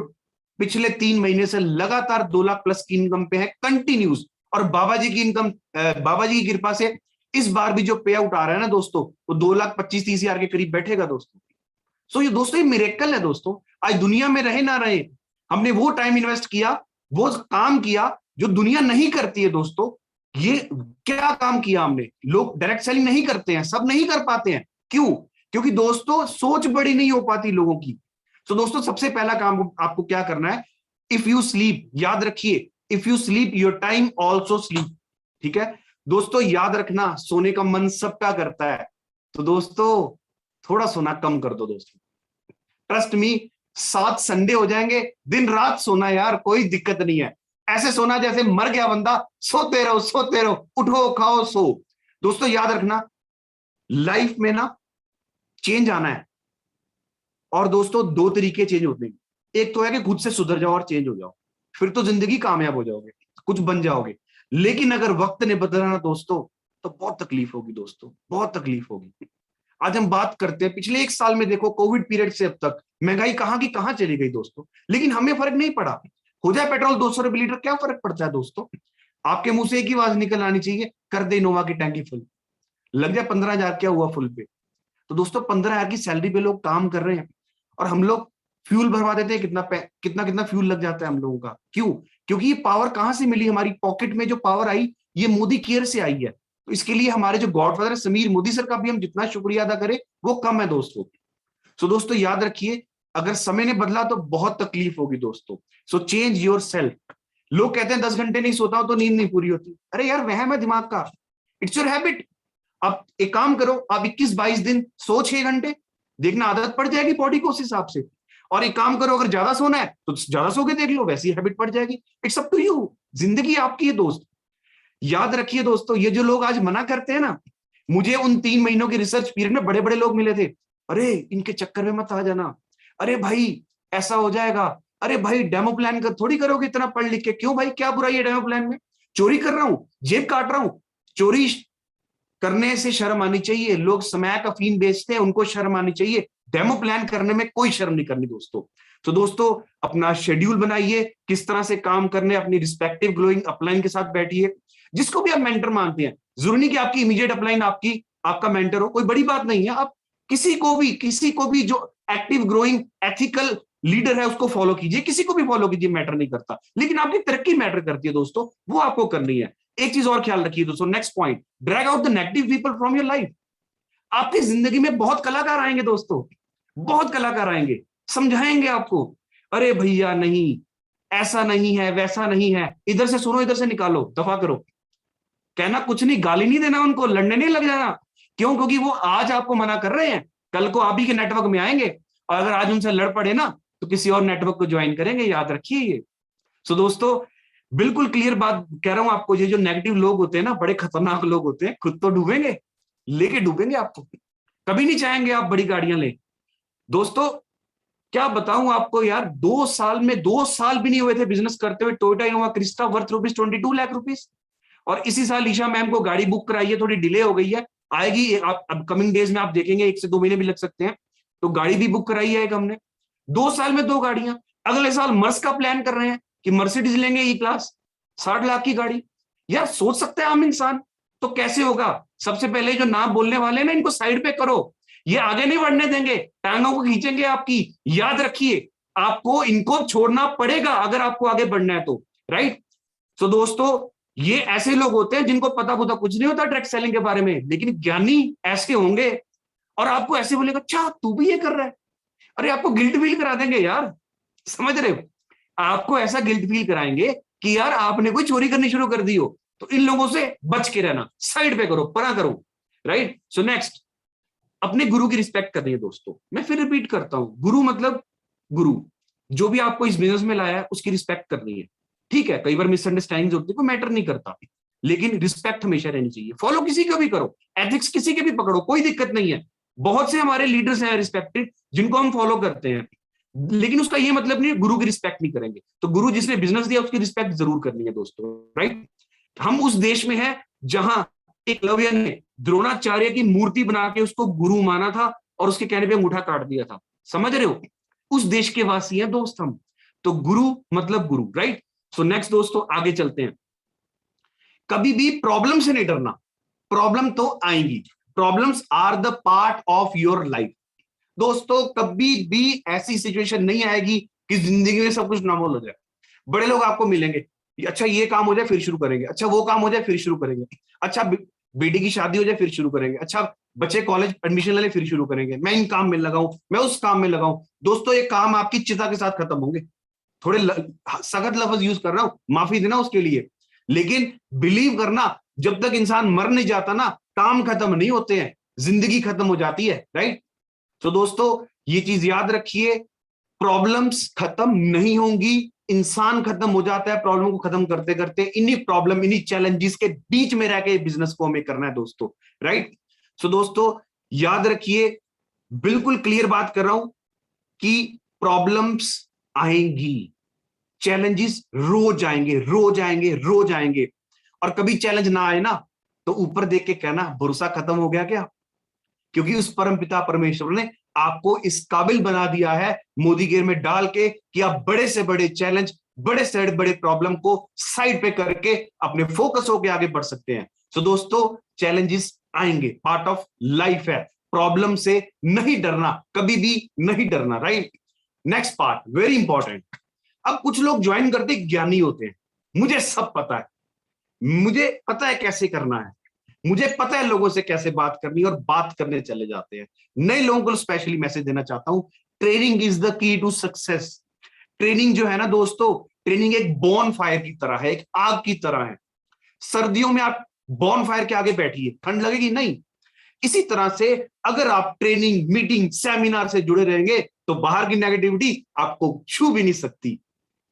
पिछले 3 महीने से लगातार 2 लाख प्लस की इनकम पे है कंटिन्यूस। और बाबा जी की इनकम, बाबा जी की कृपा से इस बार भी जो पे आउट आ रहा है ना दोस्तों, वो 2,25,30,000 के करीब बैठेगा दोस्तों। सो ये दोस्तों ये मिरेकल है दोस्तों। आज दुनिया में रहे ना रहे, हमने वो टाइम इन्वेस्ट किया, वो काम किया जो दुनिया नहीं करती है दोस्तों। ये क्या काम किया हमने? लोग डायरेक्ट सेलिंग नहीं करते हैं, सब नहीं कर पाते हैं। क्यों? क्योंकि दोस्तों सोच बड़ी नहीं हो पाती लोगों की। तो दोस्तों सबसे पहला काम आपको क्या करना है, इफ यू स्लीप, याद रखिए, if you sleep your time also sleep. ठीक है दोस्तों, याद रखना, सोने का मन सबका करता है। तो दोस्तों थोड़ा सोना कम कर दो दोस्तों। ट्रस्ट मी, 7 संडे हो जाएंगे, दिन रात सोना यार, कोई दिक्कत नहीं है। ऐसे सोना जैसे मर गया बंदा, सोते रहो, उठो खाओ सो। दोस्तों याद रखना, लाइफ में ना चेंज आना है। और दोस्तों 2 तरीके चेंज होते हैं। एक तो है कि खुद से सुधर जाओ और चेंज हो जाओ, फिर तो जिंदगी कामयाब हो जाओगे, कुछ बन जाओगे। लेकिन अगर वक्त ने बदलना ना दोस्तों, तो बहुत तकलीफ होगी दोस्तों, बहुत तकलीफ होगी। आज हम बात करते हैं पिछले 1 साल में, देखो कोविड पीरियड से अब तक महंगाई कहां की कहां चली गई दोस्तों, लेकिन हमें फर्क नहीं पड़ा। हो जाए पेट्रोल 200 रुपए लीटर, क्या फर्क पड़ता है दोस्तों? आपके मुंह से एक ही आवाज निकल आनी चाहिए, कर दे इनोवा की टैंकी फुल। लग जाए 15,000, क्या हुआ फुल पे? तो दोस्तों 15,000 की सैलरी पे लोग काम कर रहे हैं और हम लोग फ्यूल भरवा देते हैं। कितना कितना फ्यूल लग जाता है हम लोगों का। क्यों? क्योंकि ये पावर कहां से मिली? हमारी पॉकेट में जो पावर आई, ये मोदी केयर से आई है। तो इसके लिए हमारे जो गॉडफादर है समीर मोदी सर का भी हम जितना शुक्रिया अदा करें वो कम है दोस्तों। सो दोस्तों याद रखिए, अगर समय ने बदला तो बहुत तकलीफ होगी दोस्तों। So change your self. लोग कहते हैं 10 घंटे नहीं सोता हूं तो नींद नहीं पूरी होती। अरे यार वहम है दिमाग का, इट्स योर हैबिट। आप एक काम करो, आप 21-22 दिन सो 6 घंटे, देखना आदत पड़ जाएगी बॉडी को उस हिसाब से। और एक काम करो, अगर ज्यादा सोना है तो ज्यादा सो के देख लो, वैसी हैबिट पड़ जाएगी। इट्स अप टू यू, जिंदगी आपकी है दोस्त। याद रखिए दोस्तों, ये जो लोग आज मना करते हैं ना, मुझे उन 3 महीनों के रिसर्च पीरियड में बड़े बड़े लोग मिले थे, अरे इनके चक्कर में मत आ जाना, अरे भाई ऐसा हो जाएगा, अरे भाई डेमो प्लान कर थोड़ी करोगे इतना पढ़ लिख के, क्यों भाई क्या बुराई है डेमो प्लान में, चोरी कर रहा हूं, जेब काट रहा हूं, चोरी करने से शर्म आनी चाहिए। लोग समय का अफीम बेचते हैं, उनको शर्म आनी चाहिए, डेमो प्लान करने में कोई शर्म नहीं करनी दोस्तों। तो दोस्तों अपना शेड्यूल बनाइए, किस तरह से काम करने, अपनी रिस्पेक्टिव ग्लोइंग अपलाइन के साथ बैठिए, जिसको भी आप मेंटर मानते हैं। जरूरी नहीं कि आपकी इमीडिएट अपलाइन आपका मेंटर हो, कोई बड़ी बात नहीं है। आप किसी को भी जो एक्टिव ग्रोइंग एथिकल लीडर है उसको फॉलो कीजिए, किसी को भी फॉलो कीजिए, मैटर नहीं करता, लेकिन आपकी तरक्की मैटर करती है दोस्तों, वो आपको करनी है। एक चीज और ख्याल रखिए दोस्तों, next point, drag out the negative people from your life. आपकी जिंदगी में बहुत कलाकार आएंगे दोस्तों, बहुत कलाकार आएंगे, समझाएंगे आपको, अरे भैया नहीं, ऐसा नहीं है, वैसा नहीं है, इधर से सुनो, इधर से निकालो, दफा करो। कहना कुछ नहीं, गाली नहीं देना उनको, लड़ने नहीं लग जाना। क्यों? क्योंकि वो आज आपको मना कर रहे हैं, कल को आप ही के नेटवर्क में आएंगे, और अगर आज उनसे लड़ पड़े ना तो किसी और नेटवर्क को ज्वाइन करेंगे, याद रखिए ये। सो दोस्तों बिल्कुल क्लियर बात कह रहा हूं आपको, ये जो नेगेटिव लोग होते हैं ना, बड़े खतरनाक लोग होते हैं, खुद तो डूबेंगे, लेके डूबेंगे आपको, कभी नहीं चाहेंगे आप बड़ी गाड़ियां ले। दोस्तों क्या बताऊं आपको यार, 2 साल में 2 साल भी नहीं हुए थे बिजनेस करते हुए, Toyota Innova Crysta worth ₹22 lakh, और इसी साल ईशा मैम को गाड़ी बुक कराई है, थोड़ी डिले हो गई है, आएगी आप अब कमिंग डेज में, आप देखेंगे 1 से 2 महीने भी लग सकते हैं, तो गाड़ी भी बुक कराई है एक हमने। 2 साल में 2 गाड़ियां। अगले साल मर्स का प्लान कर रहे हैं कि मर्सिडीज लेंगे ई क्लास, 60 लाख की गाड़ी। यार सोच सकते हैं आम इंसान, तो कैसे होगा? सबसे पहले जो नाम बोलने वाले ना, इनको साइड पे करो, ये आगे नहीं बढ़ने देंगे, टांगों को खींचेंगे आपकी। याद रखिए, आपको इनको छोड़ना पड़ेगा अगर आपको आगे बढ़ना है तो, राइट। तो दोस्तों ये ऐसे लोग होते हैं जिनको पता कुछ नहीं होता डायरेक्ट सेलिंग के बारे में, लेकिन ज्ञानी ऐसे होंगे, और आपको ऐसे बोलेगा, अच्छा तू भी ये कर रहा है, अरे आपको गिल्ट फील करा देंगे यार, समझ रहे हो? आपको ऐसा गिल्ट फील कराएंगे कि यार आपने कोई चोरी करनी शुरू कर दी हो। तो इन लोगों से बच के रहना, साइड पे करो, परा करो, राइट। सो नेक्स्ट, अपने गुरु की रिस्पेक्ट करनी है दोस्तों। मैं फिर रिपीट करता हूं, गुरु मतलब गुरु, जो भी आपको इस बिजनेस में लाया है उसकी रिस्पेक्ट करनी है। ठीक है, कई बार मिसअंडरस्टैंडिंग होती है, कोई मैटर नहीं करता, लेकिन रिस्पेक्ट हमेशा रहनी चाहिए। फॉलो किसी का भी करो, एथिक्स किसी के भी पकड़ो, कोई दिक्कत नहीं है। बहुत से हमारे लीडर्स हैं रिस्पेक्टेड, जिनको हम फॉलो करते हैं, लेकिन उसका ये मतलब नहीं गुरु की रिस्पेक्ट नहीं करेंगे। तो गुरु जिसने बिजनेस दिया उसकी रिस्पेक्ट जरूर करनी है दोस्तों, राइट। हम उस देश में हैं जहां एकलव्य ने द्रोणाचार्य की मूर्ति बना के उसको गुरु माना था, और उसके कहने पे अंगूठा काट दिया था, समझ रहे हो? उस देश के वासी हैं दोस्त हम। तो गुरु मतलब गुरु, राइट। सो नेक्स्ट दोस्तों आगे चलते हैं। कभी भी प्रॉब्लम से नहीं डरना, प्रॉब्लम तो आएंगी, problems are the part of your life. दोस्तों कभी भी ऐसी सिचुएशन नहीं आएगी कि जिंदगी में सब कुछ नॉर्मल हो जाए। बड़े लोग आपको मिलेंगे, अच्छा ये काम हो जाए फिर शुरू करेंगे, अच्छा वो काम हो जाए फिर शुरू करेंगे, अच्छा बेटी की शादी हो जाए फिर शुरू करेंगे, अच्छा बच्चे कॉलेज एडमिशन ले ले फिर शुरू करेंगे, मैं इन काम में लगाऊं, मैं उस काम में लगाऊं। दोस्तों ये काम आपकी चिता के साथ खत्म होंगे। थोड़े सख्त लफ्ज यूज कर रहा हूं, माफी देना उसके लिए, लेकिन बिलीव करना, जब तक इंसान मर नहीं जाता ना, काम खत्म नहीं होते हैं, जिंदगी खत्म हो जाती है, राइट। तो दोस्तों ये चीज याद रखिए, प्रॉब्लम्स खत्म नहीं होंगी, इंसान खत्म हो जाता है प्रॉब्लम को खत्म करते करते। इन्हीं प्रॉब्लम, इन्हीं चैलेंजेस के बीच में रह के बिजनेस को हमें करना है दोस्तों, राइट। सो दोस्तों याद रखिए, बिल्कुल क्लियर बात कर रहा हूं कि प्रॉब्लम्स आएंगी, चैलेंजेस रोज आएंगे, रोज आएंगे, रोज आएंगे। और कभी चैलेंज ना आए ना तो ऊपर देख के कहना भरोसा खत्म हो गया क्या, क्योंकि उस परमपिता परमेश्वर ने आपको इस काबिल बना दिया है मोदी गियर में डाल के कि आप बड़े से बड़े चैलेंज, बड़े से बड़े प्रॉब्लम को साइड पे करके अपने फोकस होके आगे बढ़ सकते हैं। सो दोस्तों चैलेंजेस आएंगे, पार्ट ऑफ लाइफ है, प्रॉब्लम से नहीं डरना, कभी भी नहीं डरना, right. Next part very important. अब कुछ लोग ज्वाइन करते ज्ञानी होते हैं, मुझे सब पता है, मुझे पता है कैसे करना है, मुझे पता है लोगों से कैसे बात करनी है, और बात करने चले जाते हैं। नए लोगों को स्पेशली मैसेज देना चाहता हूं, training is the key to success. Training जो है ना दोस्तों, ट्रेनिंग एक बॉन फायर की तरह है, एक आग की तरह है। सर्दियों में आप बॉन फायर के आगे बैठिए, ठंड लगेगी नहीं, इसी तरह से अगर आप ट्रेनिंग, मीटिंग, सेमिनार से जुड़े रहेंगे तो बाहर की नेगेटिविटी आपको छू भी नहीं सकती,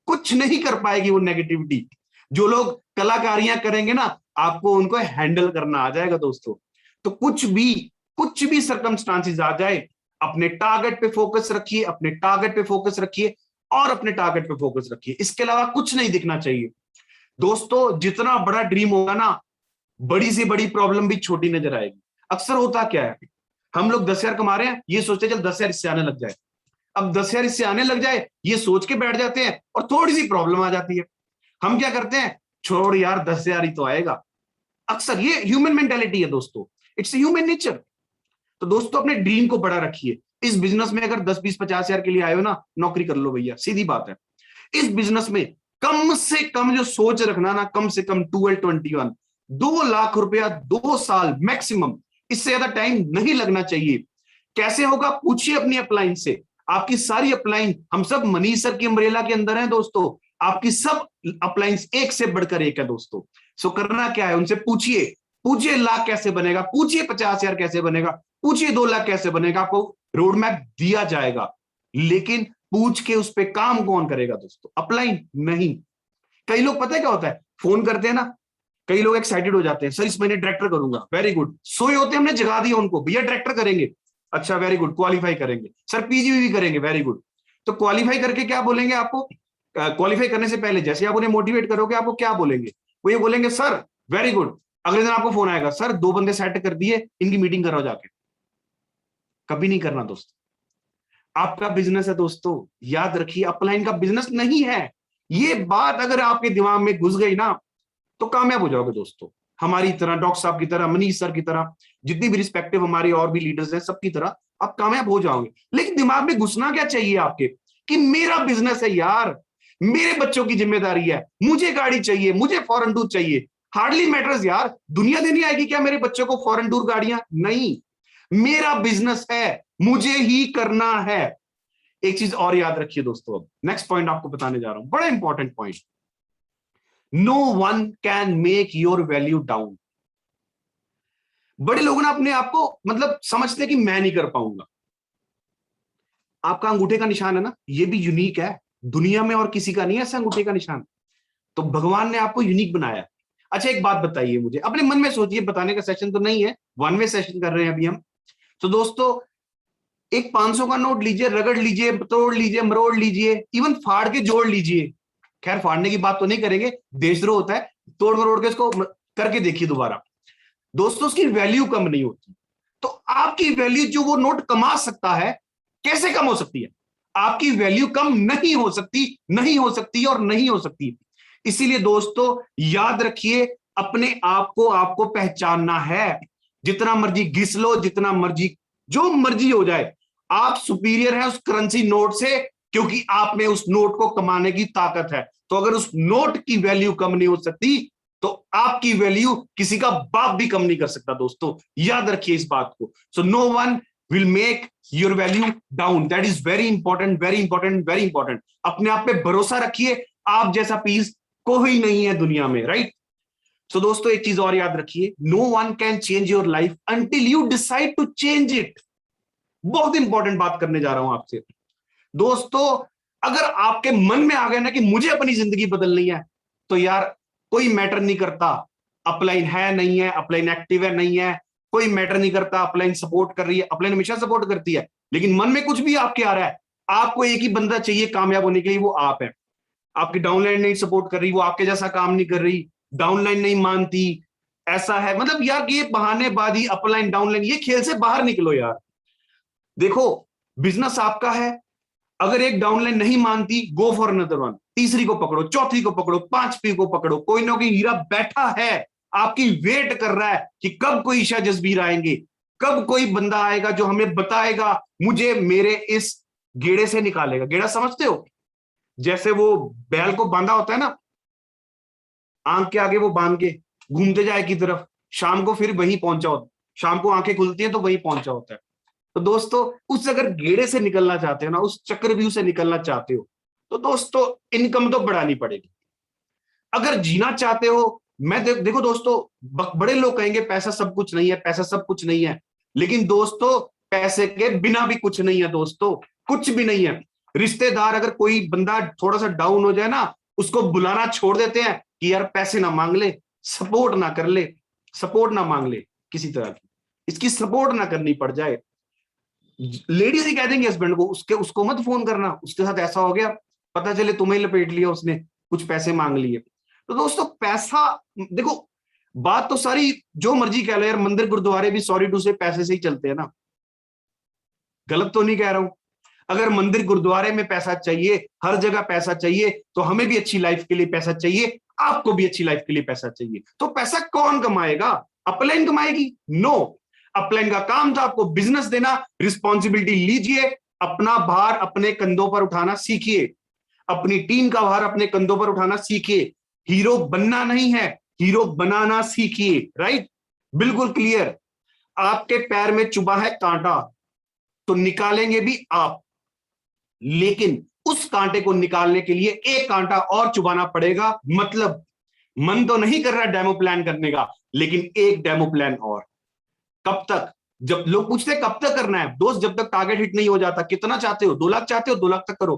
कुछ नहीं कर पाएगी वो नेगेटिविटी। जो लोग कलाकारियां करेंगे ना, आपको उनको हैंडल करना आ जाएगा दोस्तों। तो कुछ भी सर्कमस्टांसेस आ जाए, अपने टारगेट पे फोकस रखिए, अपने टारगेट पे फोकस रखिए और अपने टारगेट पे फोकस रखिए। इसके अलावा कुछ नहीं दिखना चाहिए दोस्तों। जितना बड़ा ड्रीम होगा ना, बड़ी से बड़ी प्रॉब्लम भी छोटी नजर आएगी। अक्सर होता क्या है, हम लोग 10,000 कमा रहे हैं, ये सोचते चल 10,000 इससे आने लग जाए। अब 10,000 इससे आने लग जाए ये सोच के बैठ जाते हैं और थोड़ी सी प्रॉब्लम आ जाती है। हम क्या करते हैं, छोड़ यार 10,000 ही तो आएगा। अक्सर ये ह्यूमन मेंटेलिटी है दोस्तों, इट्स ह्यूमन नेचर। तो दोस्तों अपने ड्रीम को बड़ा रखिए। इस बिजनेस में अगर 10, 20, 50,000 के लिए आए हो ना, नौकरी कर लो भैया, सीधी बात है। इस बिजनेस में कम से कम जो सोच रखना ना, कम से कम 12-21, 2 लाख रुपया 2 साल मैक्सिमम, इससे ज्यादा टाइम नहीं लगना चाहिए। कैसे होगा, पूछिए अपनी अपलाइन से। आपकी सारी अपलाइन, हम सब मनीष सर की अम्ब्रेला के अंदर हैं दोस्तों, आपकी सब अपलाइंस एक से बढ़कर एक है दोस्तों। सो करना क्या है, उनसे पूछिए लाख कैसे बनेगा, पूछिए 50,000 कैसे बनेगा, पूछिए 2 लाख कैसे बनेगा। आपको रोड मैप दिया जाएगा, लेकिन पूछ के उस पर काम कौन करेगा दोस्तों, अपलाइन नहीं। कई लोग पता है क्या होता है, फोन करते हैं ना, कई लोग एक्साइटेड हो जाते हैं, सर इस महीने डायरेक्टर करूंगा, वेरी गुड। सोए होते हमने जगा दिया उनको, भैया डायरेक्टर करेंगे, अच्छा वेरी गुड, क्वालिफाई करेंगे सर, पीजी भी करेंगे, वेरी गुड। तो क्वालिफाई करके क्या बोलेंगे आपको, क्वालिफाई करने से पहले जैसे आप उन्हें मोटिवेट करोगे, आपको क्या बोलेंगे, वो ये बोलेंगे सर वेरी गुड। अगले दिन आपको फोन आएगा, सर 2 बंदे सेट कर दिए, इनकी मीटिंग कराओ जाके। कभी नहीं करना दोस्तों। आपका बिजनेस है दोस्तों, याद रखिए, अपलाइन का बिजनेस नहीं है। ये बात अगर आपके दिमाग में घुस गई ना, तो कामयाब हो जाओगे दोस्तों। हमारी तरह, डॉक्टर साहब की तरह, मनीष सर की तरह, जितनी भी रिस्पेक्टिव हमारे और भी लीडर्स हैं, सबकी तरह आप कामयाब हो जाओगे। लेकिन दिमाग में घुसना क्या चाहिए आपके, कि मेरा बिजनेस है यार, मेरे बच्चों की जिम्मेदारी है, मुझे गाड़ी चाहिए, मुझे फॉरेन टूर चाहिए। हार्डली मैटर्स यार, दुनिया देनी आएगी क्या मेरे बच्चों को फॉरेन टूर गाड़ियां, नहीं। मेरा बिजनेस है, मुझे ही करना है। एक चीज और याद रखिए दोस्तों, अब नेक्स्ट पॉइंट आपको बताने जा रहा हूं, बड़ा important point. No one can make your value down. बड़े लोग ना अपने आप को मतलब समझते हैं कि मैं नहीं कर पाऊंगा। आपका अंगूठे का निशान है ना, ये भी यूनिक है, दुनिया में और किसी का नहीं है ऐसा अंगूठे का निशान। तो भगवान ने आपको यूनिक बनाया। अच्छा एक बात बताइए मुझे, अपने मन में सोचिए, बताने का सेशन तो नहीं है, वन वे सेशन कर रहे हैं अभी हम। तो दोस्तों एक 500 का नोट लीजिए, रगड़ लीजिए, तोड़ लीजिए, मरोड़ लीजिए, इवन फाड़ के जोड़ लीजिए। खैर फाड़ने की बात तो नहीं करेंगे, देशद्रोह होता है। तोड़ मरोड़ के इसको करके देखिए दोबारा, दोस्तों उसकी वैल्यू कम नहीं होती। तो आपकी वैल्यू जो वो नोट कमा सकता है, कैसे कम हो सकती है, आपकी वैल्यू कम नहीं हो सकती, नहीं हो सकती और नहीं हो सकती। इसीलिए दोस्तों याद रखिए, अपने आप को आपको पहचानना है। जितना मर्जी घिस लो, जितना मर्जी जो मर्जी हो जाए, आप सुपीरियर हैं उस करेंसी नोट से, क्योंकि आप में उस नोट को कमाने की ताकत है। तो अगर उस नोट की वैल्यू कम नहीं हो सकती, तो आपकी वैल्यू किसी का बाप भी कम नहीं कर सकता दोस्तों, याद रखिए इस बात को। So no one will make your value down, that is very important, very important, very important. अपने आप पे भरोसा रखिए, आप जैसा पीस कोई नहीं है दुनिया में, राइट। सो दोस्तों एक चीज और याद रखिए, no one can change your life until you decide to change it. बहुत इंपॉर्टेंट बात करने जा रहा हूं आपसे दोस्तों। अगर आपके मन में आ गया ना कि मुझे अपनी जिंदगी बदलनी है, तो यार कोई मैटर नहीं करता अपलाइन है नहीं है, अपलाइन एक्टिव है नहीं है, कोई मैटर नहीं करता। अपलाइन सपोर्ट कर रही है, अपलाइन हमेशा सपोर्ट करती है, लेकिन मन में कुछ भी आपके आ रहा है, आपको एक ही बंदा चाहिए कामयाब होने के लिए, वो आप है। आपकी डाउनलाइन नहीं सपोर्ट कर रही, वो आपके जैसा काम नहीं कर रही, डाउनलाइन नहीं मानती, ऐसा है, मतलब यार ये बहानेबाजी, अपलाइन डाउनलाइन, ये खेल से बाहर निकलो यार। देखो बिजनेस आपका है, अगर एक डाउनलाइन नहीं मानती, गो फॉर अनदर वन, तीसरी को पकड़ो, चौथी को पकड़ो, पांचवी को पकड़ो। कोई ना कोई हीरा बैठा है, आपकी वेट कर रहा है कि कब कोई ईशा जसबीर आएंगे, कब कोई बंदा आएगा जो हमें बताएगा, मुझे मेरे इस गेड़े से निकालेगा। गेड़ा समझते हो, जैसे वो बैल को बांधा होता है ना, आंख के आगे वो बांध के घूमते जाए की तरफ, शाम को फिर वहीं पहुंचा होता, शाम को आंखें खुलती हैं तो वहीं पहुंचा होता है। तो दोस्तों उस अगर गेड़े से निकलना चाहते हो ना, उस चक्रव्यूह से निकलना चाहते हो, तो दोस्तों इनकम तो बढ़ानी पड़ेगी। अगर जीना चाहते हो, देखो दोस्तों, बड़े लोग कहेंगे पैसा सब कुछ नहीं है, पैसा सब कुछ नहीं है। लेकिन दोस्तों पैसे के बिना भी कुछ नहीं है दोस्तों, कुछ भी नहीं है। रिश्तेदार अगर कोई बंदा थोड़ा सा डाउन हो जाए ना, उसको बुलाना छोड़ देते हैं कि यार पैसे ना मांग ले, सपोर्ट ना कर ले, सपोर्ट ना मांग ले किसी तरह की, इसकी सपोर्ट ना करनी पड़ जाए। लेडीज ही कह देंगे हस्बैंड को, उसको मत फोन करना, उसके साथ ऐसा हो गया, पता चले तुम्हें लपेट लिया उसने, कुछ पैसे मांग लिए। तो दोस्तों पैसा, देखो बात तो सारी जो मर्जी कह लो यार, मंदिर गुरुद्वारे भी सॉरी टू से पैसे से ही चलते हैं ना, गलत तो नहीं कह रहा हूं। अगर मंदिर गुरुद्वारे में पैसा चाहिए, हर जगह पैसा चाहिए, तो हमें भी अच्छी लाइफ के लिए पैसा चाहिए, आपको भी अच्छी लाइफ के लिए पैसा चाहिए। तो पैसा कौन कमाएगा? अपलाइन कमाएगी? नो, अपलाइन का काम था आपको बिजनेस देना। रिस्पॉन्सिबिलिटी लीजिए, अपना भार अपने कंधों पर उठाना सीखिए, अपनी टीम का भार अपने कंधों पर उठाना सीखिए। हीरो बनना नहीं है, हीरो बनाना सीखिए। राइट, बिल्कुल क्लियर। आपके पैर में चुभा है कांटा, तो निकालेंगे भी आप, लेकिन उस कांटे को निकालने के लिए एक कांटा और चुभाना पड़ेगा। मतलब मन तो नहीं कर रहा डेमो प्लान करने का, लेकिन एक डेमो प्लान और। कब तक? जब लोग पूछते हैं कब तक करना है दोस्त, जब तक टारगेट हिट नहीं हो जाता। कितना चाहते हो? 2 लाख चाहते हो? 2 लाख तक करो।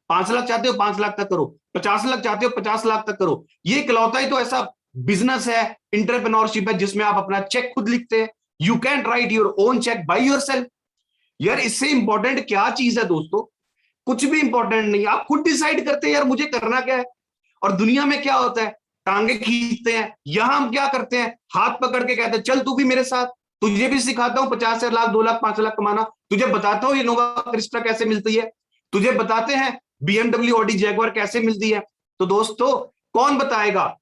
5 लाख चाहते हो? 5 लाख तक करो। 50 लाख चाहते हो? 50 लाख तक करो। ये इकलौता ही तो ऐसा बिजनेस है, इंटरप्रेन्योरशिप है, जिसमें आप अपना चेक खुद लिखते हैं। You can write your own cheque by yourself. यार इससे इंपॉर्टेंट क्या चीज है दोस्तों? कुछ भी इंपॉर्टेंट नहीं, आप खुद डिसाइड करते हैं यार मुझे करना क्या है। और दुनिया में क्या होता है, टांगे खींचते हैं। यहां हम क्या करते हैं, हाथ पकड़ के कहते हैं चल तू भी मेरे साथ, तुझे भी सिखाता हूं 50 लाख 2 लाख 5 लाख कमाना, तुझे बताता हूं इनोवा क्रिस्टा कैसे मिलती है, तुझे बताते हैं बीएमडब्ल्यू ऑडी जैगवार कैसे मिलती है। तो दोस्तों कौन बताएगा?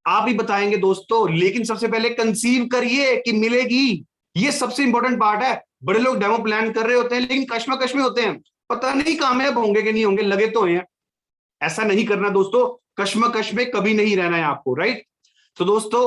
आप ही बताएंगे दोस्तों। लेकिन सबसे पहले कंसीव करिए कि मिलेगी, ये सबसे इंपॉर्टेंट पार्ट है। बड़े लोग डेमो प्लान कर रहे होते हैं, लेकिन कश्मकश में होते हैं, पता नहीं कामयाब होंगे कि नहीं होंगे, लगे तो हैं। ऐसा नहीं करना दोस्तों, कश्मकश में कभी नहीं रहना है आपको। राइट, तो दोस्तों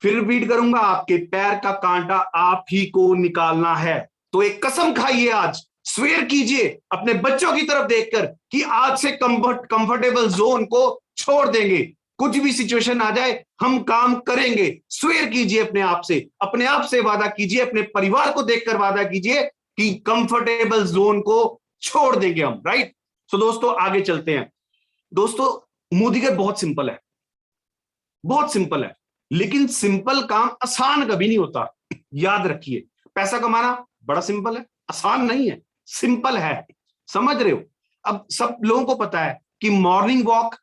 फिर रिपीट करूंगा, आपके पैर का कांटा आप ही को निकालना है। तो एक कसम खाइए आज, स्वेयर कीजिए अपने बच्चों की तरफ देखकर कि आज से कंफर्टेबल जोन को छोड़ देंगे। कुछ भी सिचुएशन आ जाए हम काम करेंगे। स्वेयर कीजिए अपने आप से वादा कीजिए, अपने परिवार को देखकर वादा कीजिए कि कंफर्टेबल जोन को छोड़ देंगे हम। राइट, तो दोस्तों आगे चलते हैं। दोस्तों मोदी का बहुत सिंपल है, बहुत सिंपल है, लेकिन सिंपल काम आसान कभी नहीं होता। याद रखिए, पैसा कमाना बड़ा सिंपल है, आसान नहीं है, सिंपल है। समझ रहे हो? अब सब लोगों को पता है कि मॉर्निंग वॉक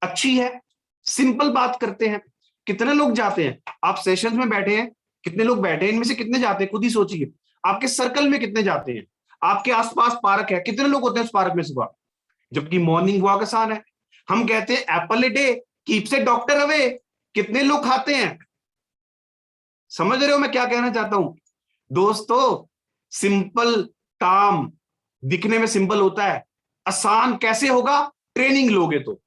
अच्छी है, सिंपल बात करते हैं। कितने लोग जाते हैं? आप सेशंस में बैठे हैं, कितने लोग बैठे हैं, इनमें से कितने जाते हैं खुद ही सोचिए। आपके सर्कल में कितने जाते हैं? आपके आसपास पार्क है, कितने लोग होते हैं उस पार्क में सुबह? जबकि मॉर्निंग वॉक आसान है। हम कहते हैं Apple a day keeps A doctor away, कितने लोग खाते हैं? समझ रहे हो मैं क्या कहना चाहता हूं? दोस्तों सिंपल काम दिखने में सिंपल होता है, आसान कैसे होगा? ट्रेनिंग लोगे तो।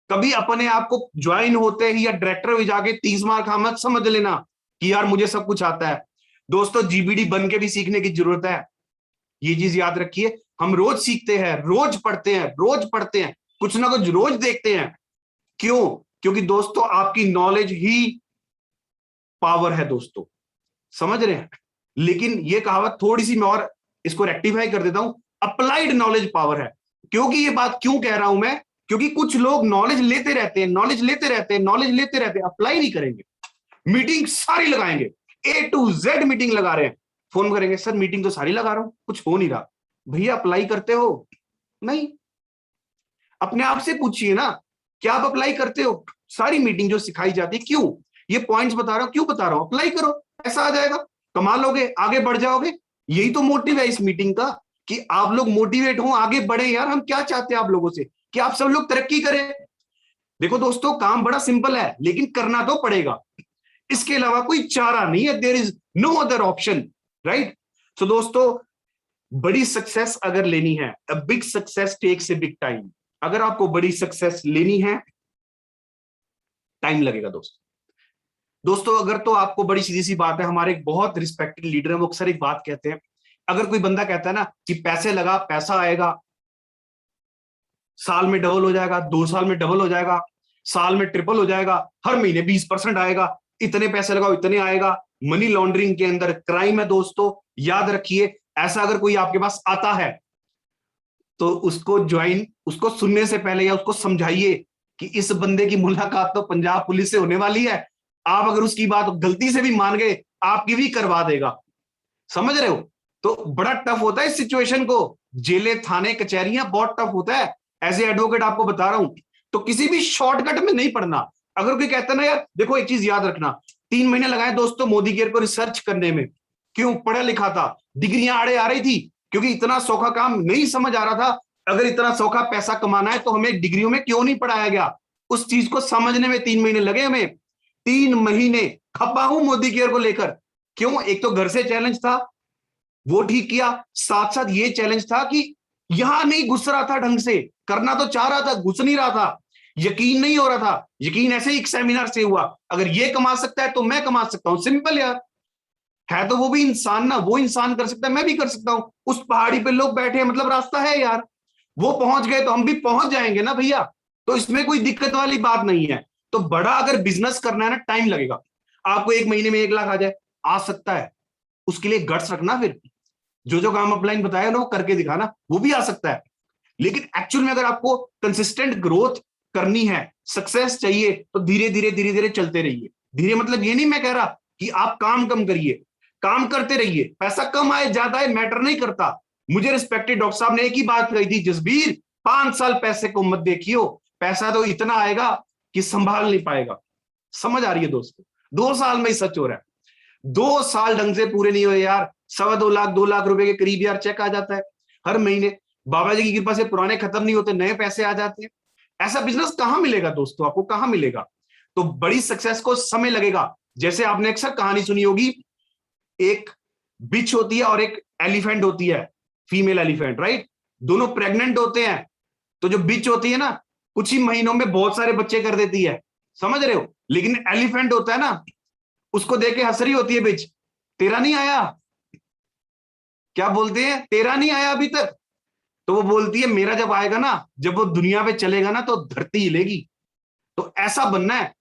कभी अपने आप को ज्वाइन होते ही या डायरेक्टर भी जाके 30 मार्क मत समझ लेना कि यार मुझे सब कुछ आता है। दोस्तों जीबीडी बन के भी सीखने की जरूरत है, ये चीज याद रखिए। हम रोज सीखते हैं, रोज पढ़ते हैं, रोज पढ़ते हैं, कुछ ना कुछ रोज देखते हैं। क्यों? क्योंकि दोस्तों आपकी नॉलेज ही पावर है दोस्तों, समझ रहे हैं? लेकिन ये कहावत थोड़ी सी मैं और इसको रेक्टिफाई कर देता हूं, अप्लाइड नॉलेज पावर है। क्योंकि ये बात क्यों कह रहा हूं मैं? क्योंकि कुछ लोग नॉलेज लेते रहते हैं, नॉलेज लेते रहते हैं, नॉलेज लेते रहते हैं, अप्लाई नहीं करेंगे। मीटिंग सारी लगाएंगे, A to Z मीटिंग लगा रहे हैं, फोन करेंगे सर मीटिंग तो सारी लगा रहा हूं, कुछ हो नहीं रहा। भैया अप्लाई करते हो? नहीं। अपने आप से पूछिए ना, क्या आप अप्लाई करते हो? सारी मीटिंग जो सिखाई जाती है, क्यों? ये पॉइंट्स बता रहा हूं, क्यों बता रहा हूं? अप्लाई करो, पैसा आ जाएगा, कमा लोगे, आगे बढ़ जाओगे। यही तो मोटिव है इस मीटिंग का, कि आप लोग मोटिवेट हो, आगे बढ़े। यार हम क्या चाहते हैं आप लोगों से? कि आप सब लोग तरक्की करें। देखो दोस्तों काम बड़ा सिंपल है, लेकिन करना तो पड़ेगा, इसके अलावा कोई चारा नहीं है। There is no other option. Right, तो दोस्तों बड़ी सक्सेस अगर लेनी है, a big success takes a big time. अगर आपको बड़ी सक्सेस लेनी है, टाइम लगेगा दोस्तों। दोस्तों अगर तो आपको बड़ी सीधी सी बात है, हमारे एक बहुत रिस्पेक्टेड लीडर है, वो अक्सर एक बात कहते हैं, अगर कोई बंदा कहता है ना कि पैसे लगा पैसा आएगा, साल में डबल हो जाएगा, 2 साल में डबल हो जाएगा, साल में ट्रिपल हो जाएगा, हर महीने 20% आएगा, इतने पैसे लगाओ इतने आएगा। मनी लॉन्ड्रिंग के अंदर क्राइम है दोस्तों, याद रखिए। ऐसा अगर कोई आपके पास आता है तो उसको सुनने से पहले या उसको समझाइए कि इस बंदे की मुलाकात तो पंजाब पुलिस से होने वाली है। आप अगर उसकी बात गलती से भी मान गए, आपकी भी करवा देगा। समझ रहे हो? तो बड़ा टफ होता है इस सिचुएशन को। जेलें, थाने, कचहरियां बहुत टफ होता है। एज ए एडवोकेट आपको बता रहा हूं, तो किसी भी शॉर्टकट में नहीं पड़ना। अगर कोई कहता ना यार देखो एक चीज याद रखना, 3 महीने लगाए दोस्तों मोदी केयर को रिसर्च करने में। क्यों? पढ़ा लिखा था, डिग्रियां आड़े आ रही थी, क्योंकि इतना सौखा काम नहीं समझ आ रहा था। अगर इतना सौखा पैसा कमाना है तो हमें डिग्रियों में क्यों नहीं पढ़ाया गया? उस चीज को समझने में 3 महीने लगे हमें। 3 महीने खपा हूं मोदी केयर को लेकर। क्यों? एक तो घर से चैलेंज था, वो ठीक किया। साथ साथ ये चैलेंज था कि यहां नहीं घुस रहा था ढंग से, करना तो चाह रहा था, घुस नहीं रहा था, यकीन नहीं हो रहा था। यकीन ऐसे ही एक सेमिनार से हुआ, अगर ये कमा सकता है तो मैं कमा सकता हूं। सिंपल यार है, तो वो भी इंसान ना, वो इंसान कर सकता है, मैं भी कर सकता हूं। उस पहाड़ी पे लोग बैठे हैं, मतलब रास्ता है यार। वो पहुंच गए तो हम भी पहुंच जाएंगे ना भैया। तो इसमें कोई दिक्कत वाली बात नहीं है। तो बड़ा अगर बिजनेस करना है ना, टाइम लगेगा। आपको 1 महीने में 1 लाख आ जाए, आ सकता है। उसके लिए गट्स रखना। फिर जो जो काम अपलाइन बताया ना वो करके दिखाना, वो भी आ सकता है। लेकिन एक्चुअल में अगर आपको कंसिस्टेंट ग्रोथ करनी है, सक्सेस चाहिए, तो धीरे धीरे चलते रहिए। धीरे मतलब ये नहीं मैं कह रहा कि आप काम कम करिए, काम करते रहिए। पैसा कम आए ज्यादा आए मैटर नहीं करता। मुझे रिस्पेक्टेड डॉक्टर साहब ने एक ही बात कही थी, जसबीर 5 साल पैसे को मत देखियो, पैसा तो इतना आएगा कि संभाल नहीं पाएगा। समझ आ रही है दोस्तों? 2 साल में ही सच हो रहा है। 2 साल ढंग से पूरे नहीं हुए यार, 2.25 लाख 2 लाख रुपए के करीब यार चेक आ जाता है हर महीने। बाबा जी की कृपा से पुराने खत्म नहीं होते, नए पैसे आ जाते हैं। ऐसा बिजनेस कहां मिलेगा दोस्तों? आपको कहां मिलेगा? तो बड़ी सक्सेस को समय लगेगा। जैसे आपने अक्सर कहानी सुनी होगी, एक बिच होती है और एक एलिफेंट होती है, फीमेल एलिफेंट, राइट? दोनों प्रेग्नेंट होते हैं। तो जो बिच होती है ना, कुछ ही महीनों में बहुत सारे बच्चे कर देती है। समझ रहे हो? लेकिन एलिफेंट होता है ना, उसको देख के हंस रही होती है बिच, तेरा नहीं आया। क्या बोलते हैं? तेरा नहीं आया अभी तक। तो वो बोलती है मेरा जब आएगा ना, जब वो दुनिया पे चलेगा ना, तो धरती हिलेगी। तो ऐसा बनना है।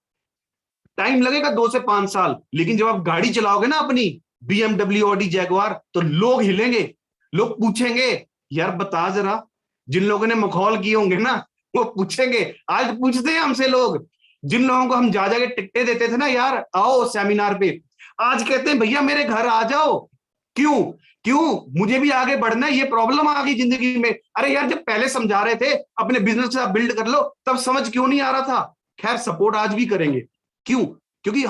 टाइम लगेगा 2 से 5 साल, लेकिन जब आप गाड़ी चलाओगे ना अपनी बीएमडब्ल्यू, ऑडी, जैगवार, तो लोग हिलेंगे। लोग पूछेंगे यार बता जरा, जिन लोगों ने मखौल किए होंगे ना, वो पूछेंगे। आज पूछते हैं हमसे लोग, जिन लोगों को हम जा जाके टिकटें देते थे ना, यार आओ सेमिनार पे, आज कहते हैं भैया मेरे घर आ जाओ। क्यों? क्यों? मुझे भी आगे बढ़ना है, ये प्रॉब्लम आ गई जिंदगी में। अरे यार जब पहले समझा रहे थे अपने बिजनेस के साथ बिल्ड कर लो, तब समझ क्यों नहीं आ रहा था? खैर सपोर्ट आज भी करेंगे। क्यों? क्योंकि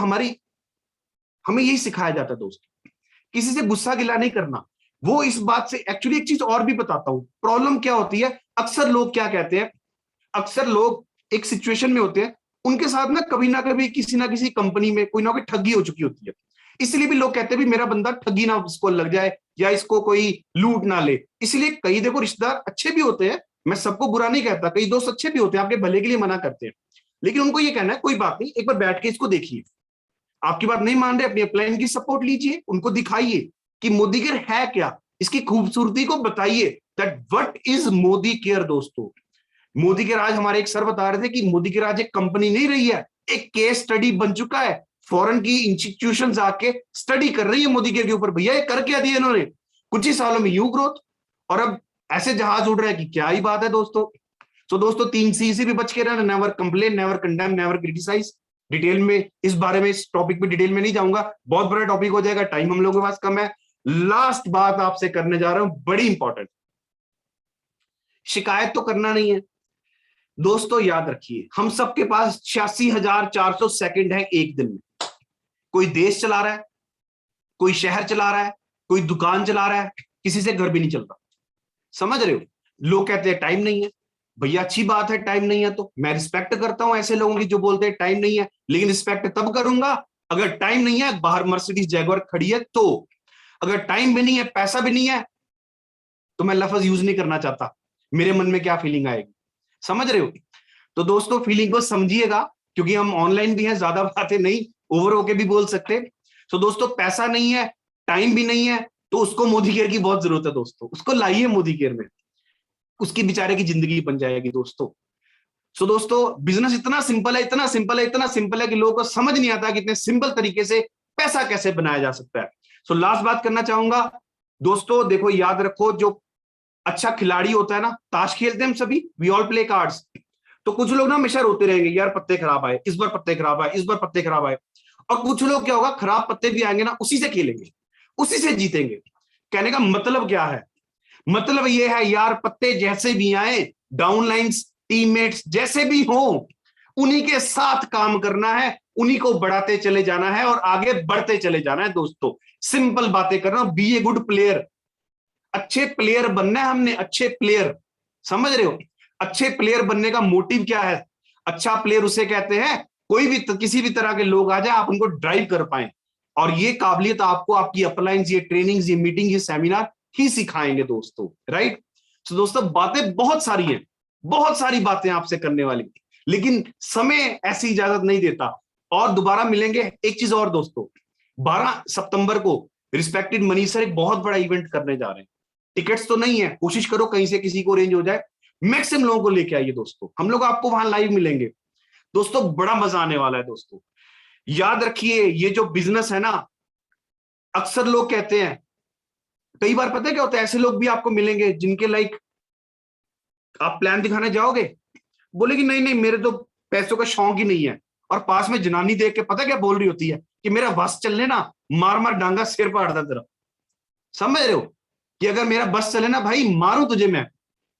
हमें यही सिखाया जाता है दोस्तों, किसी से गुस्सा गिला नहीं करना। वो इस बात से एक्चुअली एक चीज और भी बताता हूं, प्रॉब्लम क्या होती है। अक्सर लोग क्या कहते हैं, अक्सर लोग एक सिचुएशन में होते हैं, उनके साथ ना कभी किसी ना किसी कंपनी में कोई ना कोई ठगी हो चुकी होती है। इसलिए भी लोग कहते हैं भी मेरा बंदा ठगी ना इसको लग जाए, या इसको कोई लूट ना ले। इसलिए कई देखो रिश्तेदार अच्छे भी होते हैं, मैं सबको बुरा नहीं कहता, कई दोस्त अच्छे भी होते हैं, आपके भले के लिए मना करते हैं। लेकिन उनको ये कहना है कोई बात नहीं, एक बार बैठ के इसको देखिए। आपकी बात नहीं मान रहे, अपनी अपलाइन की सपोर्ट लीजिए, उनको दिखाइए कि मोदी केयर है क्या, इसकी खूबसूरती को बताइए, that what is Modi care. दोस्तों मोदी केयर आज हमारे एक सर बता रहे थे कि मोदी केयर आज एक कंपनी नहीं रही है, एक केस स्टडी बन चुका है। फॉरेन की इंस्टीट्यूशंस आके स्टडी कर रही है मोदी केयर के ऊपर। भैया ये कर क्या दिया इन्होंने, कुछ ही सालों में यूं ग्रोथ, और अब ऐसे जहाज उड़ रहा है कि क्या ही बात है दोस्तों। तो दोस्तों 3 C से भी बच के रहना, never complain, never condemn, never criticise. Detail में इस बारे में, इस टॉपिक पे डिटेल में नहीं जाऊंगा, बहुत बड़ा टॉपिक हो जाएगा, टाइम हम लोगों के पास कम है। लास्ट बात आपसे करने जा रहा हूं, बड़ी इंपॉर्टेंट। शिकायत तो करना नहीं है दोस्तों, याद रखिए हम सबके पास 86,400 सेकंड है एक दिन में। कोई देश चला रहा है, कोई शहर चला रहा है, कोई दुकान चला रहा है, किसी से घर भी नहीं चलता। समझ रहे हो? लोग कहते हैं टाइम नहीं है। भैया अच्छी बात है टाइम नहीं है, तो मैं रिस्पेक्ट करता हूं ऐसे लोगों की जो बोलते हैं टाइम नहीं है, लेकिन रिस्पेक्ट तब करूंगा अगर टाइम नहीं है, बाहर मर्सिडीज जैगुआर खड़ी है तो। अगर टाइम भी नहीं है, पैसा भी नहीं है, तो मैं लफ्ज यूज नहीं करना चाहता, मेरे मन में क्या फीलिंग आएगी। समझ रहे हो? तो दोस्तों फीलिंग को समझिएगा, क्योंकि हम ऑनलाइन भी हैं, ज्यादा बातें नहीं ओवर होके भी बोल सकते। तो दोस्तों पैसा नहीं है, टाइम भी नहीं है, तो उसको मोदी केयर की बहुत जरूरत है दोस्तों, उसको लाइए मोदी केयर में, उसकी बेचारे की जिंदगी बन जाएगी दोस्तों। सो दोस्तों बिजनेस इतना सिंपल है, इतना सिंपल है, इतना सिंपल है कि लोगों को समझ नहीं आता कि इतने सिंपल तरीके से पैसा कैसे बनाया जा सकता है। सो लास्ट बात करना चाहूंगा दोस्तों, देखो याद रखो, जो अच्छा खिलाड़ी होता है ना, ताश खेलते हैं हम सभी, वी ऑल प्ले कार्ड्स, तो कुछ लोग ना हमेशा रोते रहेंगे, यार पत्ते खराब आए, इस बार पत्ते खराब आए, इस बार पत्ते खराब आए। और कुछ लोग क्या होगा, खराब पत्ते भी आएंगे ना, उसी से खेलेंगे, उसी से जीतेंगे। कहने का मतलब क्या है, मतलब ये है यार, पत्ते जैसे भी आए, डाउनलाइंस, टीममेट्स जैसे भी हो, उन्हीं के साथ काम करना है, उन्हीं को बढ़ाते चले जाना है और आगे बढ़ते चले जाना है दोस्तों। सिंपल बातें कर रहा हूं, बी ए गुड प्लेयर, अच्छे प्लेयर बनना है हमने, अच्छे प्लेयर, समझ रहे हो? अच्छे प्लेयर बनने का मोटिव क्या है? अच्छा प्लेयर उसे कहते हैं कोई भी किसी भी तरह के लोग आ जाए आप उनको ड्राइव कर पाए, और ये काबिलियत आपको आपकी अपलाइंस, ये ट्रेनिंग्स, ये मीटिंग, ये सेमिनार ही सिखाएंगे दोस्तों, राइट? तो दोस्तों बातें बहुत सारी हैं, बहुत सारी बातें आपसे करने वाली, लेकिन समय ऐसी इजाजत नहीं देता। और दोबारा मिलेंगे। एक चीज और दोस्तों, 12 सितंबर को रिस्पेक्टेड मनीष सर एक बहुत बड़ा इवेंट करने जा रहे हैं। टिकट्स तो नहीं है, कोशिश करो कहीं से किसी को अरेंज हो जाए, मैक्सिमम लोगों को लेके आइए दोस्तों, हम लोग आपको वहां लाइव मिलेंगे दोस्तों, बड़ा मजा आने वाला है दोस्तों। याद रखिए ये जो बिजनेस है ना, अक्सर लोग कहते हैं, कई बार पता है क्या होता है, ऐसे लोग भी आपको मिलेंगे जिनके लाइक आप प्लान दिखाने जाओगे, बोलेगी नहीं नहीं मेरे तो पैसों का शौक ही नहीं है, और पास में जनानी देख के पता क्या बोल रही होती है कि मेरा बस चलने ना, मार मार डांगा सिर पर अड़ता तेरा। समझ रहे हो कि अगर मेरा बस चले ना भाई, मारूं तुझे मैं।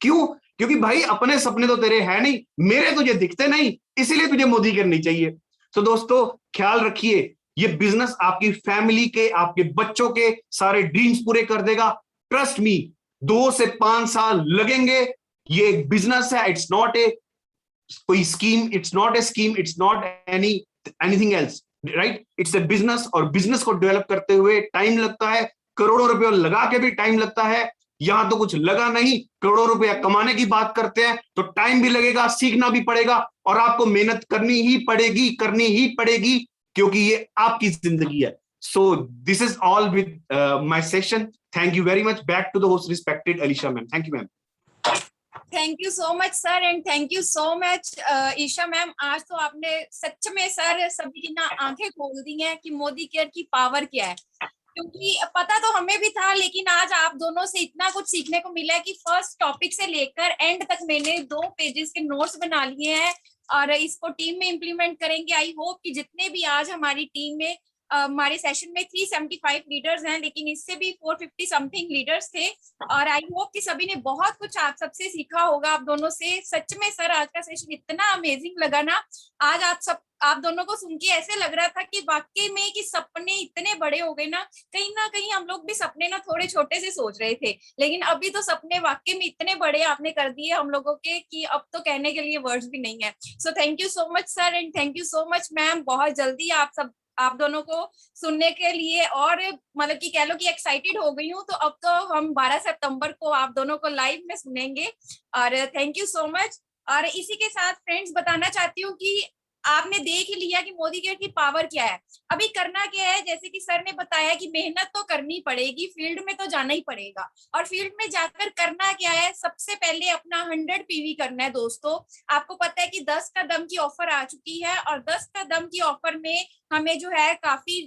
क्यों? क्योंकि भाई अपने सपने तो तेरे है नहीं, मेरे तुझे दिखते नहीं, इसीलिए तुझे मोदी करनी चाहिए। तो दोस्तों ख्याल रखिए, ये बिजनेस आपकी फैमिली के, आपके बच्चों के सारे ड्रीम्स पूरे कर देगा। ट्रस्ट मी, 2 से 5 साल लगेंगे। ये एक बिजनेस है, इट्स नॉट ए कोई scheme, it's not a scheme, it's not anything else, right? It's a business, और बिजनेस को डेवलप करते हुए टाइम लगता है, करोड़ों रुपए लगा के भी टाइम लगता है। यहां तो कुछ लगा नहीं, करोड़ों रुपया कमाने की बात करते हैं तो टाइम भी लगेगा, सीखना भी पड़ेगा, और आपको मेहनत करनी ही पड़ेगी, करनी ही पड़ेगी, क्योंकि ये आपकी जिंदगी है। So this is all with my session. Thank you very much. Back to the host respected Alisha ma'am. Thank you ma'am. Thank you so much sir, and thank you so much Isha ma'am. आज तो आपने सच में sir सभी की ना आंखें खोल दी हैं कि मोदी केयर की पावर क्या है, क्योंकि पता तो हमें भी था, लेकिन आज आप दोनों से इतना कुछ सीखने को मिला है कि फर्स्ट टॉपिक से लेकर एंड तक मैंने 2 पेजेस के नोट्स बना लिए हैं और इसको टीम में इम्प्लीमेंट करेंगे। आई होप कि जितने भी आज हमारी टीम में हमारे सेशन में 375 लीडर्स हैं, लेकिन इससे भी 450 समथिंग लीडर्स थे, और आई होप कि सभी ने बहुत कुछ आप सबसे सीखा होगा, आप दोनों से। सच में सर आज का सेशन इतना अमेजिंग लगा ना, आज आप दोनों को सुन के ऐसे लग रहा था कि वाकई में कि सपने इतने बड़े हो गए ना कहीं हम लोग भी सपने ना थोड़े छोटे से सोच रहे थे, लेकिन अभी तो सपने वाकई में इतने बड़े आपने कर दिए हम लोगों के कि अब तो कहने के लिए वर्ड्स भी नहीं है। So thank you so much sir, and thank you so much ma'am. बहुत जल्दी आप दोनों को सुनने के लिए, और मतलब कि कह लो कि एक्साइटेड हो गई हूँ, तो अब तो हम 12 सितंबर को आप दोनों को लाइव में सुनेंगे, और थैंक यू सो मच। और इसी के साथ फ्रेंड्स बताना चाहती हूँ कि आपने देख ही लिया कि मोदी केयर की पावर क्या है। अभी करना क्या है, जैसे कि सर ने बताया कि मेहनत तो करनी पड़ेगी, फील्ड में तो जाना ही पड़ेगा, और फील्ड में जाकर करना क्या है, सबसे पहले अपना 100 पीवी करना है दोस्तों। आपको पता है कि 10 का दम की ऑफर आ चुकी है, और 10 का दम की ऑफर में हमें जो है काफी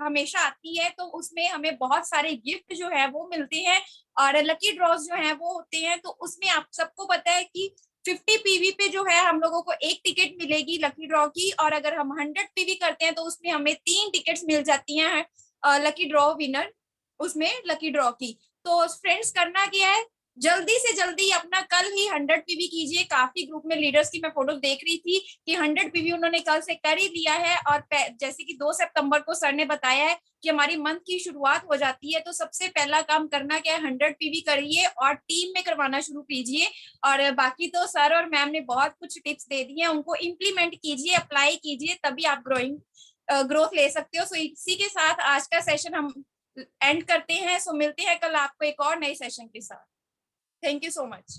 हमेशा आती है, तो उसमें हमें बहुत सारे गिफ्ट जो है वो मिलते हैं, और लकी ड्रॉज जो है वो होते हैं। तो उसमें आप सबको पता है कि 50 पीवी पे जो है हम लोगों को 1 टिकट मिलेगी लकी ड्रॉ की, और अगर हम 100 पीवी करते हैं तो उसमें हमें 3 टिकट्स मिल जाती हैं लकी ड्रॉ विनर, उसमें लकी ड्रॉ की। तो फ्रेंड्स करना क्या है, जल्दी से जल्दी अपना कल ही 100 पीवी कीजिए। काफी ग्रुप में लीडर्स की मैं फोटोज देख रही थी कि 100 पीवी उन्होंने कल से कर ही लिया है, और जैसे कि 2 सितंबर को सर ने बताया है कि हमारी मंथ की शुरुआत हो जाती है, तो सबसे पहला काम करना क्या है, 100 पीवी करिए और टीम में करवाना शुरू कीजिए। और बाकी तो सर और मैम ने बहुत कुछ टिप्स दे दी हैं, उनको इम्प्लीमेंट कीजिए, अप्लाई कीजिए, तभी आप ग्रोथ ले सकते हो। सो इसी के साथ आज का सेशन हम एंड करते हैं। सो मिलते हैं कल आपको एक और नए सेशन के साथ। Thank you so much.